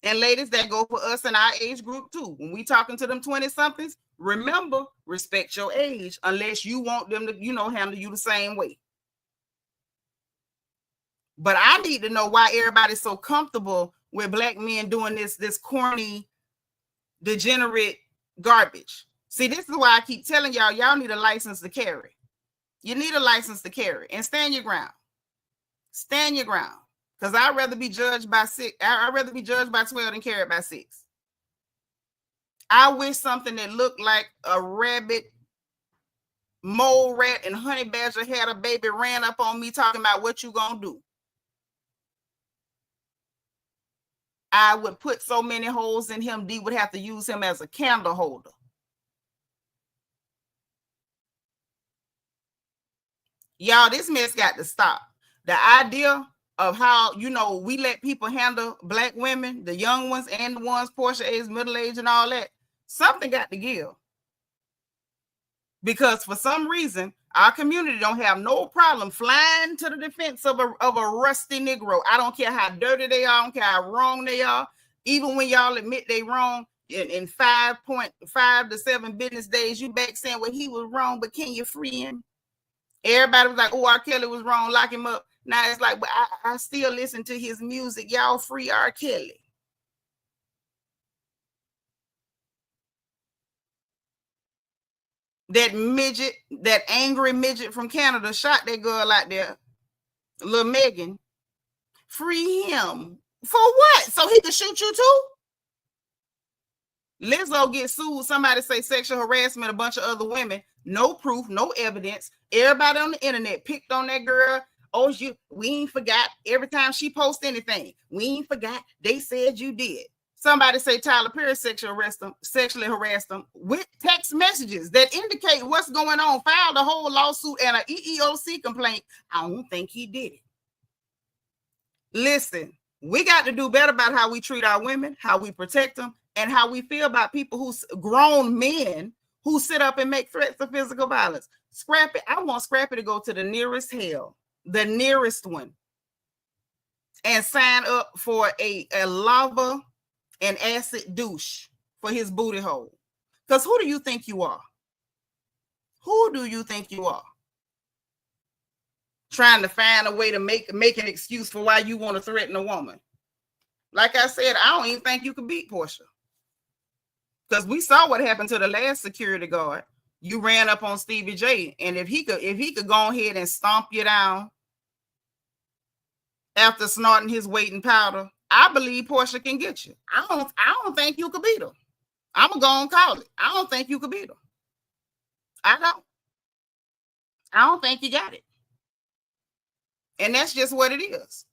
And ladies, that go for us in our age group too. When we talking to them 20-somethings, remember, respect your age unless you want them to, handle you the same way. But I need to know why everybody's so comfortable with black men doing this corny, degenerate garbage. See, this is why I keep telling y'all need a license to carry. You need a license to carry and stand your ground. Stand your ground. Because I'd rather be judged by 6. I'd rather be judged by 12 than carried by 6. I wish something that looked like a rabbit, mole rat, and honey badger had a baby ran up on me talking about what you gonna do. I would put so many holes in him, D would have to use him as a candle holder. Y'all, this mess got to stop. The idea of how, we let people handle black women, the young ones and the ones Porsha age, middle age, and all that, something got to give. Because for some reason, our community don't have no problem flying to the defense of a rusty Negro. I don't care how dirty they are. I don't care how wrong they are. Even when y'all admit they wrong, in 5.5 to 7 business days, you back saying, well, he was wrong, but can you free him? Everybody was like, oh, R. Kelly was wrong, lock him up. Now it's like, but I still listen to his music. Y'all free R. Kelly. That midget, that angry midget from Canada shot that girl out there, little Megan. Free him. For what? So he can shoot you too? Lizzo gets sued. Somebody say sexual harassment, a bunch of other women. No proof, no evidence. Everybody on the internet picked on that girl. Oh, we ain't forgot. Every time she posts anything, we ain't forgot. They said you did. Somebody say Tyler Perry sexually harassed them with text messages that indicate what's going on. Filed a whole lawsuit and an EEOC complaint. I don't think he did it. Listen, we got to do better about how we treat our women, how we protect them, and how we feel about people who's grown men who sit up and make threats of physical violence. Scrappy, I want Scrappy to go to the nearest hell, the nearest one, and sign up for a lava and acid douche for his booty hole. Because who do you think you are? Who do you think you are? Trying to find a way to make an excuse for why you want to threaten a woman. Like I said, I don't even think you could beat Porsha. Because we saw what happened to the last security guard. You ran up on Stevie J, and if he could go ahead and stomp you down after snorting his weight in powder, I believe Porsha can get you. I don't think you could beat her. I'm gonna go and call it. I don't think you could beat her. I don't think you got it. And that's just what it is.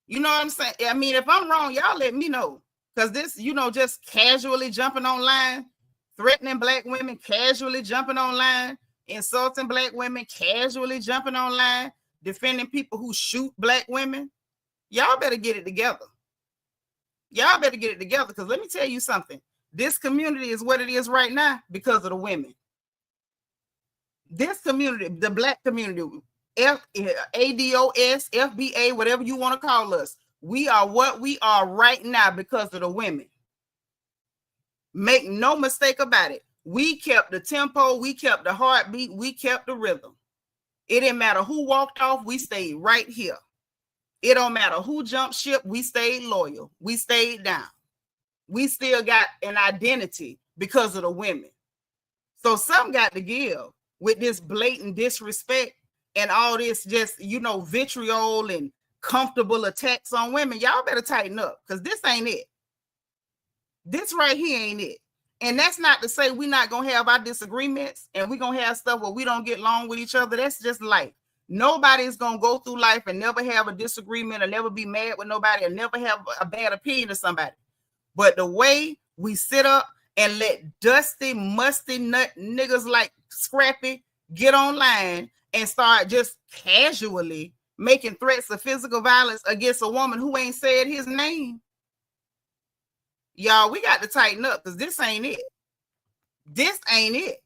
You know what I'm saying? I mean, if I'm wrong, y'all let me know. Because this, just casually jumping online, threatening black women, casually jumping online, insulting black women, casually jumping online, defending people who shoot black women. Y'all better get it together. Y'all better get it together. Because let me tell you something. This community is what it is right now because of the women. This community, the black community, ADOS, FBA, whatever you want to call us, we are what we are right now because of the women. Make no mistake about it. We kept the tempo, we kept the heartbeat, we kept the rhythm. It didn't matter who walked off, we stayed right here. It don't matter who jumped ship, we stayed loyal. We stayed down. We still got an identity because of the women. So something got to give with this blatant disrespect and all this just, vitriol and comfortable attacks on women. Y'all better tighten up because this ain't it. This right here ain't it. And that's not to say we're not going to have our disagreements and we're going to have stuff where we don't get along with each other. That's just life. Nobody's going to go through life and never have a disagreement or never be mad with nobody or never have a bad opinion of somebody. But the way we sit up and let dusty, musty nut niggas like Scrappy get online and start just casually making threats of physical violence against a woman who ain't said his name. Y'all, we got to tighten up because this ain't it. This ain't it.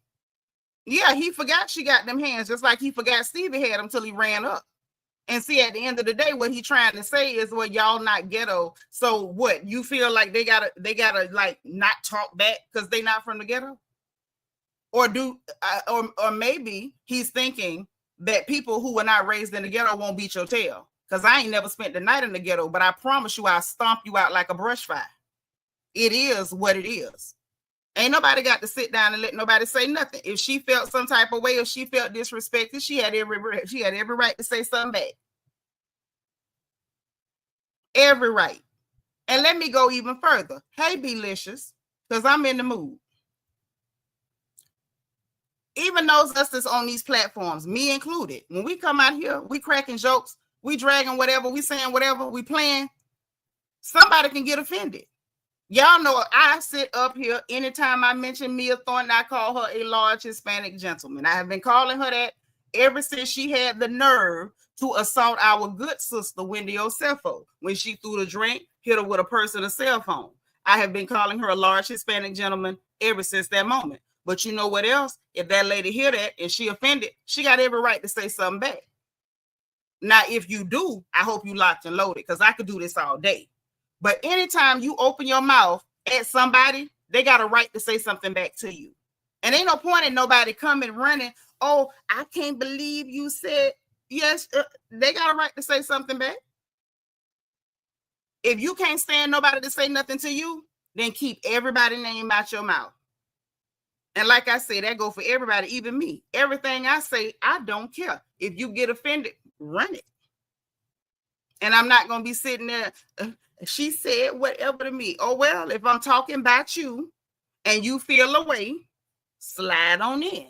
Yeah, he forgot she got them hands just like he forgot Stevie had them till he ran up. And see, at the end of the day, what he trying to say is, well, y'all not ghetto. So what? You feel like they gotta like not talk back because they not from the ghetto? Or or maybe he's thinking that people who were not raised in the ghetto won't beat your tail. Because I ain't never spent the night in the ghetto, but I promise you I'll stomp you out like a brush fire. It is what it is. Ain't nobody got to sit down and let nobody say nothing. If she felt some type of way, if she felt disrespected, she had every right to say something back. Every right. And let me go even further. Hey, Belicious, because I'm in the mood. Even those us that's on these platforms, me included, when we come out here, we cracking jokes, we dragging whatever, we saying whatever, we playing, somebody can get offended. Y'all know I sit up here anytime I mention Mia Thornton, I call her a large Hispanic gentleman. I have been calling her that ever since she had the nerve to assault our good sister, Wendy Osefo, when she threw the drink, hit her with a purse and a cell phone. I have been calling her a large Hispanic gentleman ever since that moment. But you know what else? If that lady hear that and she offended, she got every right to say something back. Now, if you do, I hope you locked and loaded because I could do this all day. But anytime you open your mouth at somebody, they got a right to say something back to you. And ain't no point in nobody coming running. Oh, I can't believe you said yes. They got a right to say something back. If you can't stand nobody to say nothing to you, then keep everybody's name out your mouth. And like I said, that go for everybody, even me. Everything I say, I don't care. If you get offended, run it. And I'm not going to be sitting there. She said whatever to me. Oh, well, if I'm talking about you and you feel away, slide on in.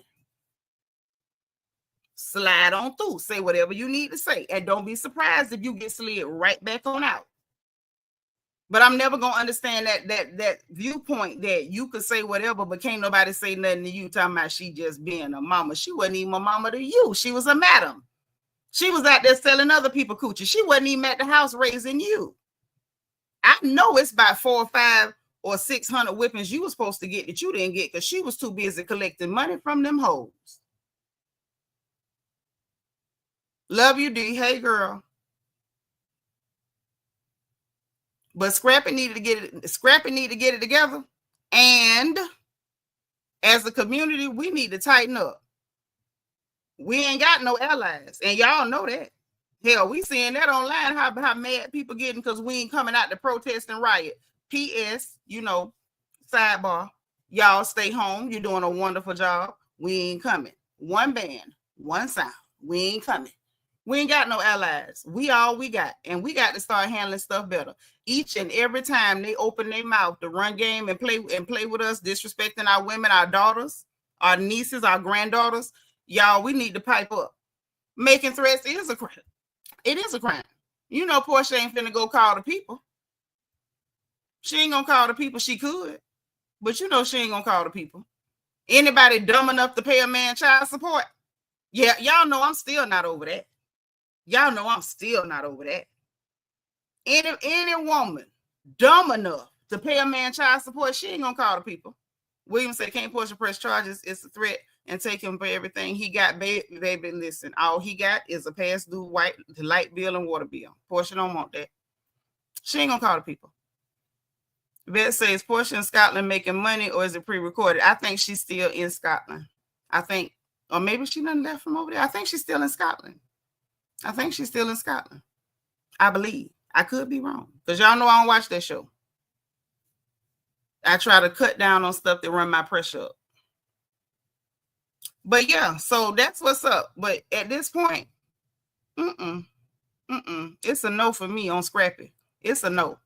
Slide on through. Say whatever you need to say. And don't be surprised if you get slid right back on out. But I'm never going to understand that viewpoint that you could say whatever, but can't nobody say nothing to you talking about she just being a mama. She wasn't even a mama to you. She was a madam. She was out there selling other people coochie. She wasn't even at the house raising you. I know it's about 4 or 5 or 600 whippings you were supposed to get that you didn't get because she was too busy collecting money from them hoes. Love you, D. Hey, girl. But Scrappy needed to get it together. And as a community, we need to tighten up. We ain't got no allies. And y'all know that. Hell, we seeing that online, how mad people getting because we ain't coming out to protest and riot. P.S., sidebar, y'all stay home. You're doing a wonderful job. We ain't coming. One band, one sound. We ain't coming. We ain't got no allies. We all we got. And we got to start handling stuff better. Each and every time they open their mouth to run game and play with us, disrespecting our women, our daughters, our nieces, our granddaughters, y'all, we need to pipe up. Making threats is a crime. It is a crime. Porsha ain't finna go call the people. She ain't gonna call the people. She could, but she ain't gonna call the people. Anybody dumb enough to pay a man child support? Yeah, y'all know I'm still not over that. Y'all know I'm still not over that. Any woman dumb enough to pay a man child support, she ain't gonna call the people. Williams said, can't Porsha press charges? It's a threat and take him for everything he got. Baby, listen, all he got is a past due light bill and water bill. Porsha don't want that. She ain't gonna call the people. Vet says, Porsha in Scotland making money, or is it pre-recorded? I think she's still in Scotland. Or maybe she done left from over there. I think she's still in Scotland. I believe. I could be wrong. Because y'all know I don't watch that show. I try to cut down on stuff that run my pressure up. But yeah, so that's what's up. But at this point, it's a no for me on Scrappy. It's a no.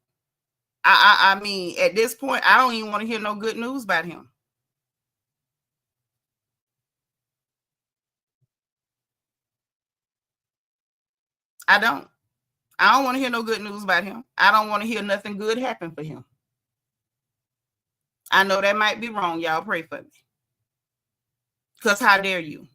I mean, at this point, I don't even want to hear no good news about him. I don't want to hear no good news about him. I don't want to hear nothing good happen for him. I know that might be wrong. Y'all pray for me. Because how dare you?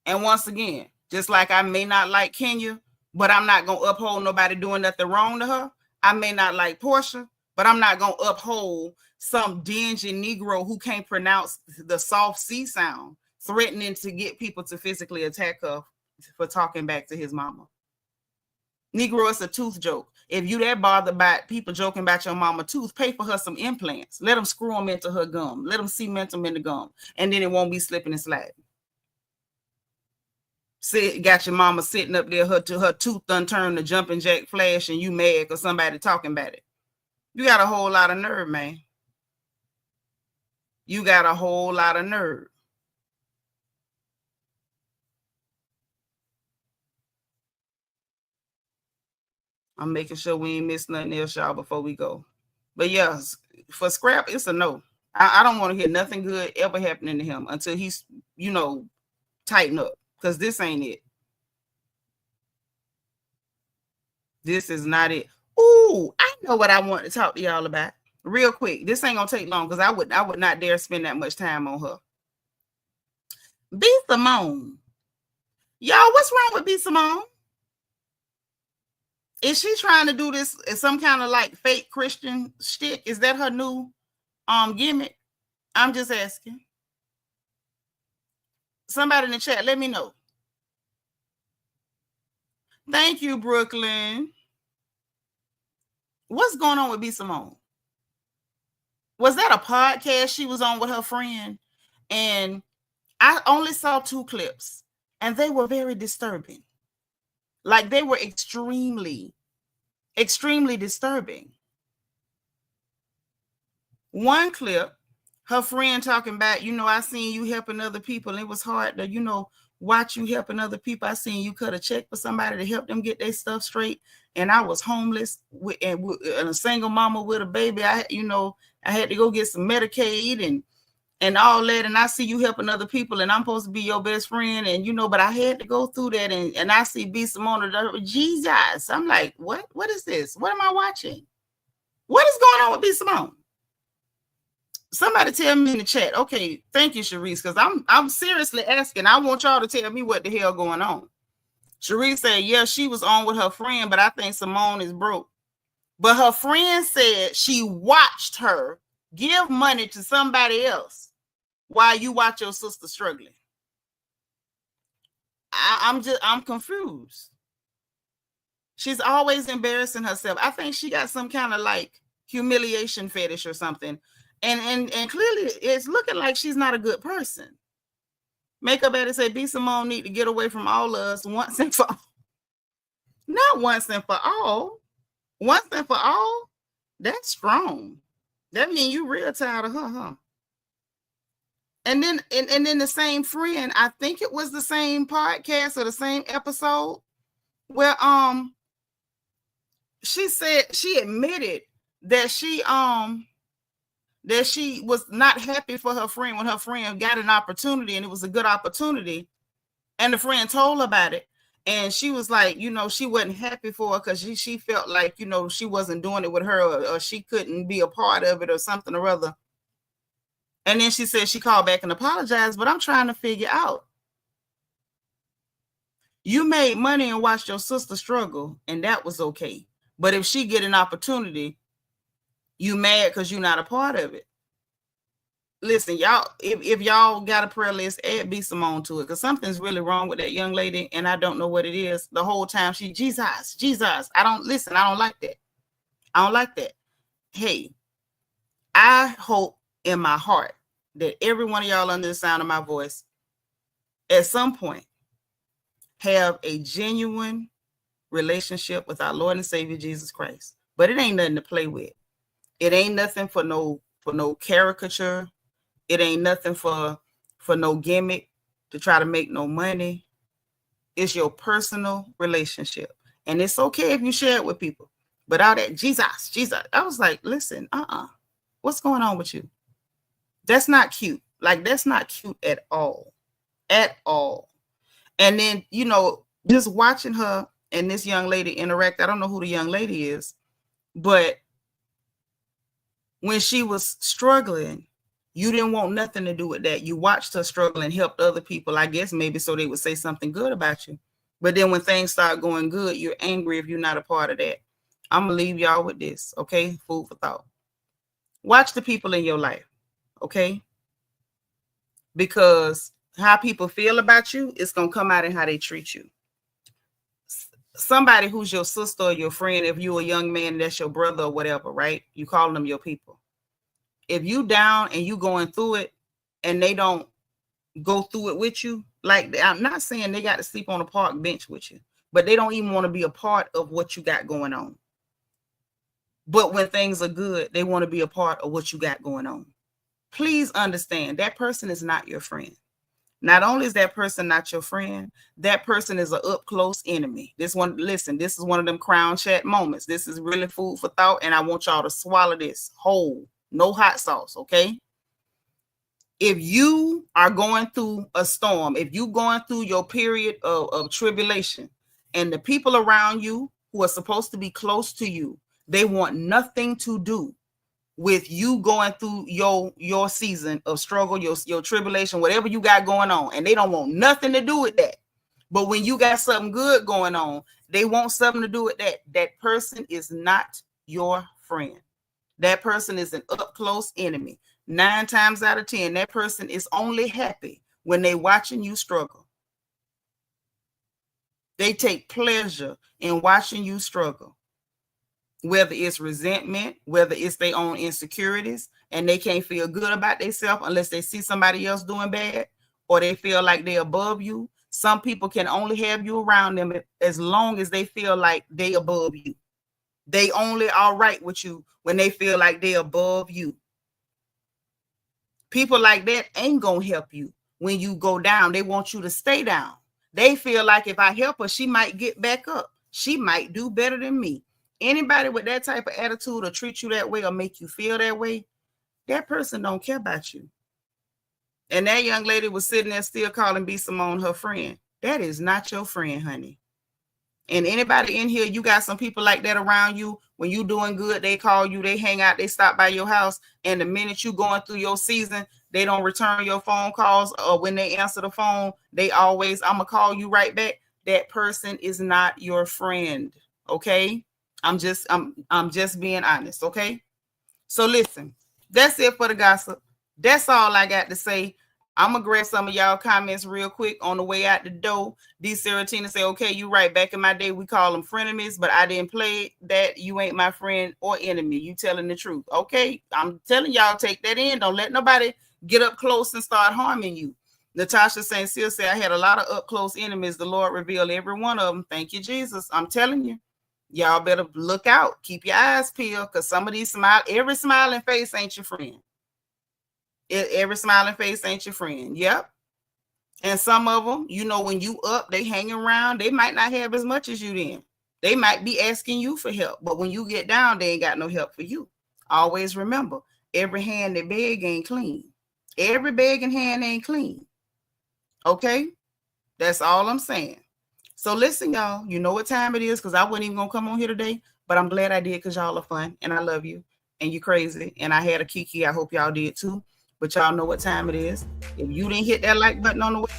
And once again, just like I may not like Kenya, but I'm not going to uphold nobody doing nothing wrong to her. I may not like Porsha, but I'm not going to uphold some dingy Negro who can't pronounce the soft C sound, threatening to get people to physically attack her for talking back to his mama. Negro, it's a tooth joke. If you that bothered by people joking about your mama tooth, pay for her some implants. Let them screw them into her gum. Let them cement them in the gum. And then it won't be slipping and sliding. Got your mama sitting up there, her tooth done turned to jumping jack flash, and you mad because somebody talking about it. You got a whole lot of nerve, man. You got a whole lot of nerve. I'm making sure we ain't miss nothing else, y'all, before we go. But yeah, for Scrap, it's a no. I don't want to hear nothing good ever happening to him until he's, tighten up. Because this ain't it. This is not it. Ooh, I know what I want to talk to y'all about. Real quick. This ain't gonna take long because I would not dare spend that much time on her. B. Simone. Y'all, what's wrong with B. Simone? Is she trying to do this as some kind of like fake Christian shtick? Is that her new gimmick? I'm just asking. Somebody in the chat, let me know. Thank you, Brooklyn. What's going on with B. Simone? was that a podcast she was on with her friend? And I only saw 2 clips, and they were very disturbing. Like, they were extremely, extremely disturbing. One clip, her friend talking about, you know, I seen you helping other people. It was hard to, you know, watch you helping other people. I seen you cut a check for somebody to help them get their stuff straight. And I was homeless and a single mama with a baby. I had to go get some Medicaid and all that. And I see you helping other people, and I'm supposed to be your best friend. And, you know, but I had to go through that. And I see B. Simone, Jesus. I'm like, what is this? What am I watching? What is going on with B. Simone? Somebody tell me in the chat. Okay, thank you, Sharice, because I'm seriously asking. I want y'all to tell me what the hell going on. Sharice said, yeah, she was on with her friend, but I think Simone is broke. But her friend said she watched her give money to somebody else while you watch your sister struggling. I'm confused. She's always embarrassing herself. I think she got some kind of like humiliation fetish or something. And clearly it's looking like she's not a good person. Makeup Eddie say B. Simone need to get away from all of us once and for all. Not once and for all. Once and for all? That's strong. That means you real tired of her, huh? And then the same friend, I think it was the same podcast or the same episode where she said she admitted that she was not happy for her friend when her friend got an opportunity and it was a good opportunity. And the friend told her about it. And she was like, you know, she wasn't happy for her because she felt like, you know, she wasn't doing it with her or she couldn't be a part of it or something or other. And then she said she called back and apologized. But I'm trying to figure out. You made money and watched your sister struggle, and that was okay. But if she get an opportunity, you mad because you're not a part of it. Listen, y'all, if y'all got a prayer list, add B. Simone to it, because something's really wrong with that young lady, and I don't know what it is. The whole time she, Jesus. I don't like that. I don't like that. Hey, I hope in my heart that every one of y'all under the sound of my voice at some point have a genuine relationship with our Lord and Savior Jesus Christ. But it ain't nothing to play with. It ain't nothing for no caricature. It ain't nothing for no gimmick to try to make no money. It's your personal relationship. And it's okay if you share it with people. But all that Jesus, I was like, listen, what's going on with you? That's not cute. Like, that's not cute at all. At all. And then, you know, just watching her and this young lady interact, I don't know who the young lady is, but when she was struggling, you didn't want nothing to do with that. You watched her struggle and helped other people, I guess maybe so they would say something good about you. But then when things start going good, you're angry if you're not a part of that. I'm going to leave y'all with this, okay? Food for thought. Watch the people in your life, okay? Because how people feel about you, it's going to come out in how they treat you. Somebody who's your sister or your friend, if you're a young man, that's your brother or whatever, right? You calling them your people. If you down and you going through it and they don't go through it with you, like, I'm not saying they got to sleep on a park bench with you, but they don't even want to be a part of what you got going on. But when things are good, they want to be a part of what you got going on. Please understand that person is not your friend. Not only is that person not your friend, that person is an up close enemy. This one, listen, this is one of them crown chat moments. This is really food for thought, and I want y'all to swallow this whole, no hot sauce, okay? If you are going through a storm, if you going through your period of tribulation, and the people around you who are supposed to be close to you, they want nothing to do with you going through your season of struggle, your tribulation, whatever you got going on, and they don't want nothing to do with that. But when you got something good going on, they want something to do with that. That person is not your friend. That person is an up close enemy. 9 times out of 10, that person is only happy when they watching you struggle. They take pleasure in watching you struggle. whether it's resentment, whether it's their own insecurities, and they can't feel good about themselves unless they see somebody else doing bad, or they feel like they're above you. Some people can only have you around them as long as they feel like they above you. They only all right with you when they feel like they're above you. People like that ain't gonna help you when you go down. They want you to stay down. They feel like if I help her, she might get back up. She might do better than me. Anybody with that type of attitude or treat you that way or make you feel that way, that person don't care about you. And that young lady was sitting there still calling B. Simone her friend. That is not your friend, honey. And anybody in here, you got some people like that around you. When you doing good, they call you, they hang out, they stop by your house. And the minute you going through your season, they don't return your phone calls. Or when they answer the phone, they always, I'm going to call you right back. That person is not your friend. Okay. I'm just being honest. Okay. So listen, that's it for the gossip. That's all I got to say. I'm gonna grab some of y'all comments real quick on the way out the door. D. Seanitra say, okay, you right. Back in my day, we call them frenemies, but I didn't play that. You ain't my friend or enemy. You telling the truth. Okay. I'm telling y'all, take that in. Don't let nobody get up close and start harming you. Natasha St. Cyr said, I had a lot of up close enemies. The Lord revealed every one of them. Thank you, Jesus. I'm telling you. Y'all better look out. Keep your eyes peeled, because some of these every smiling face ain't your friend. Every smiling face ain't your friend. Yep. And some of them, you know, when you up, they hang around. They might not have as much as you then. They might be asking you for help. But when you get down, they ain't got no help for you. Always remember, every hand that beg ain't clean. Every begging hand ain't clean. Okay? That's all I'm saying. So listen, y'all, you know what time it is, because I wasn't even going to come on here today, but I'm glad I did, because y'all are fun and I love you and you crazy. And I had a kiki. I hope y'all did too. But y'all know what time it is. If you didn't hit that like button on the way,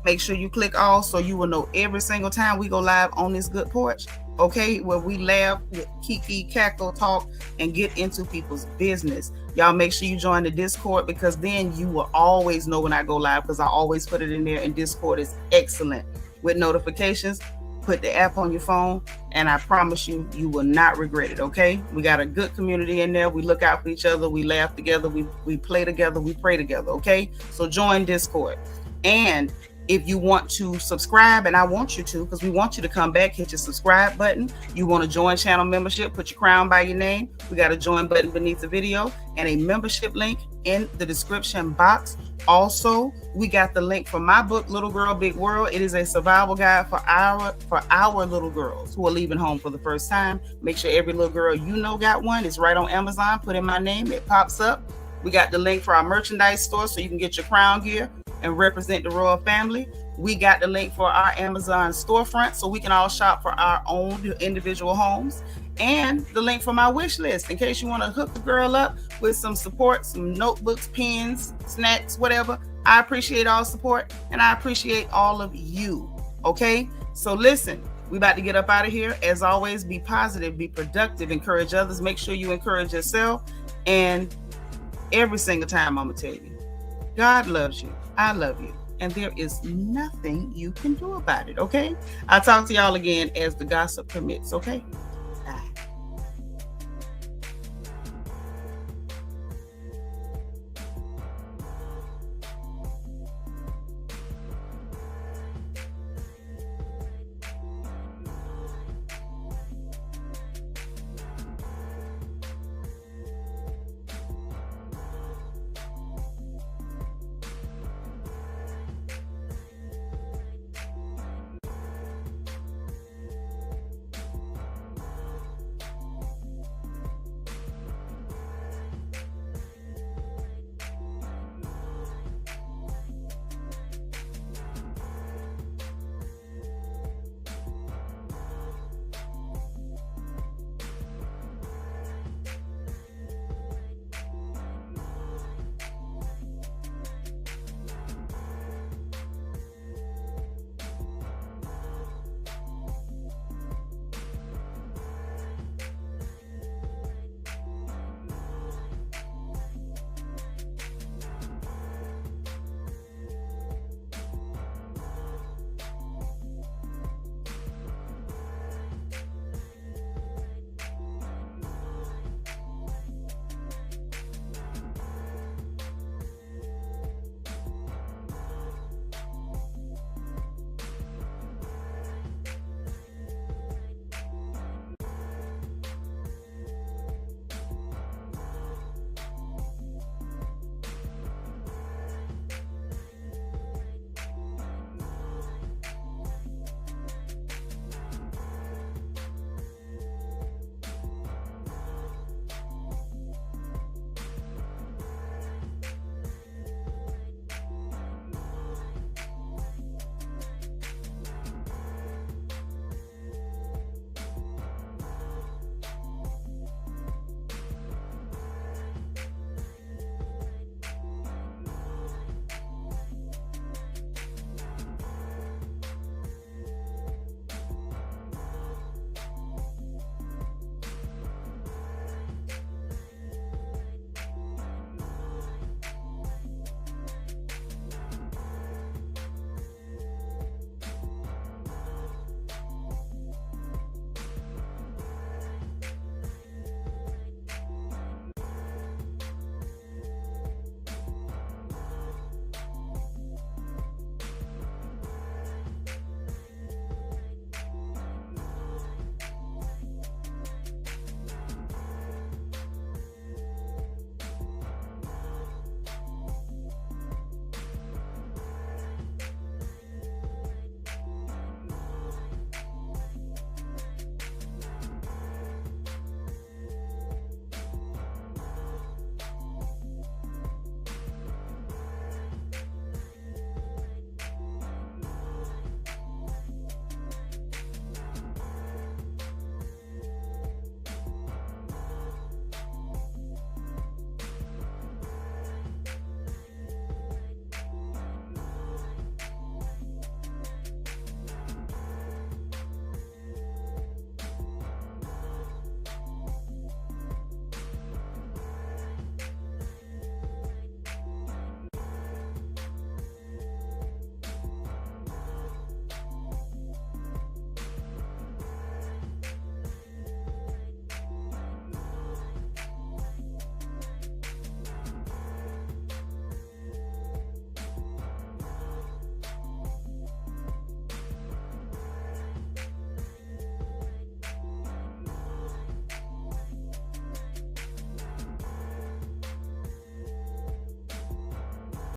make sure you click all so you will know every single time we go live on this good porch. Okay, where we laugh, kiki, cackle, talk, and get into people's business. Y'all make sure you join the Discord, because then you will always know when I go live, because I always put it in there, and Discord is excellent with notifications. Put the app on your phone, and I promise you, you will not regret it. Okay, we got a good community in there. We look out for each other. We laugh together. We play together. We pray together. Okay, so join Discord. And if you want to subscribe, and I want you to, because we want you to come back, hit your subscribe button. You want to join channel membership, put your crown by your name. We got a join button beneath the video and a membership link in the description box. Also, we got the link for my book, Little Girl, Big World. It is a survival guide for our little girls who are leaving home for the first time. Make sure every little girl you know got one. It's right on Amazon. Put in my name. It pops up. We got the link for our merchandise store so you can get your crown gear and represent the royal family. We got the link for our Amazon storefront so we can all shop for our own individual homes, and the link for my wish list in case you want to hook the girl up with some support, some notebooks, pens, snacks, whatever. I appreciate all support, and I appreciate all of you. Okay, so listen, we about to get up out of here. As always, be positive, be productive, encourage others. Make sure you encourage yourself. And every single time, I'm gonna tell you, God loves you. I love you. And there is nothing you can do about it. Okay, I'll talk to y'all again as the gossip permits. Okay.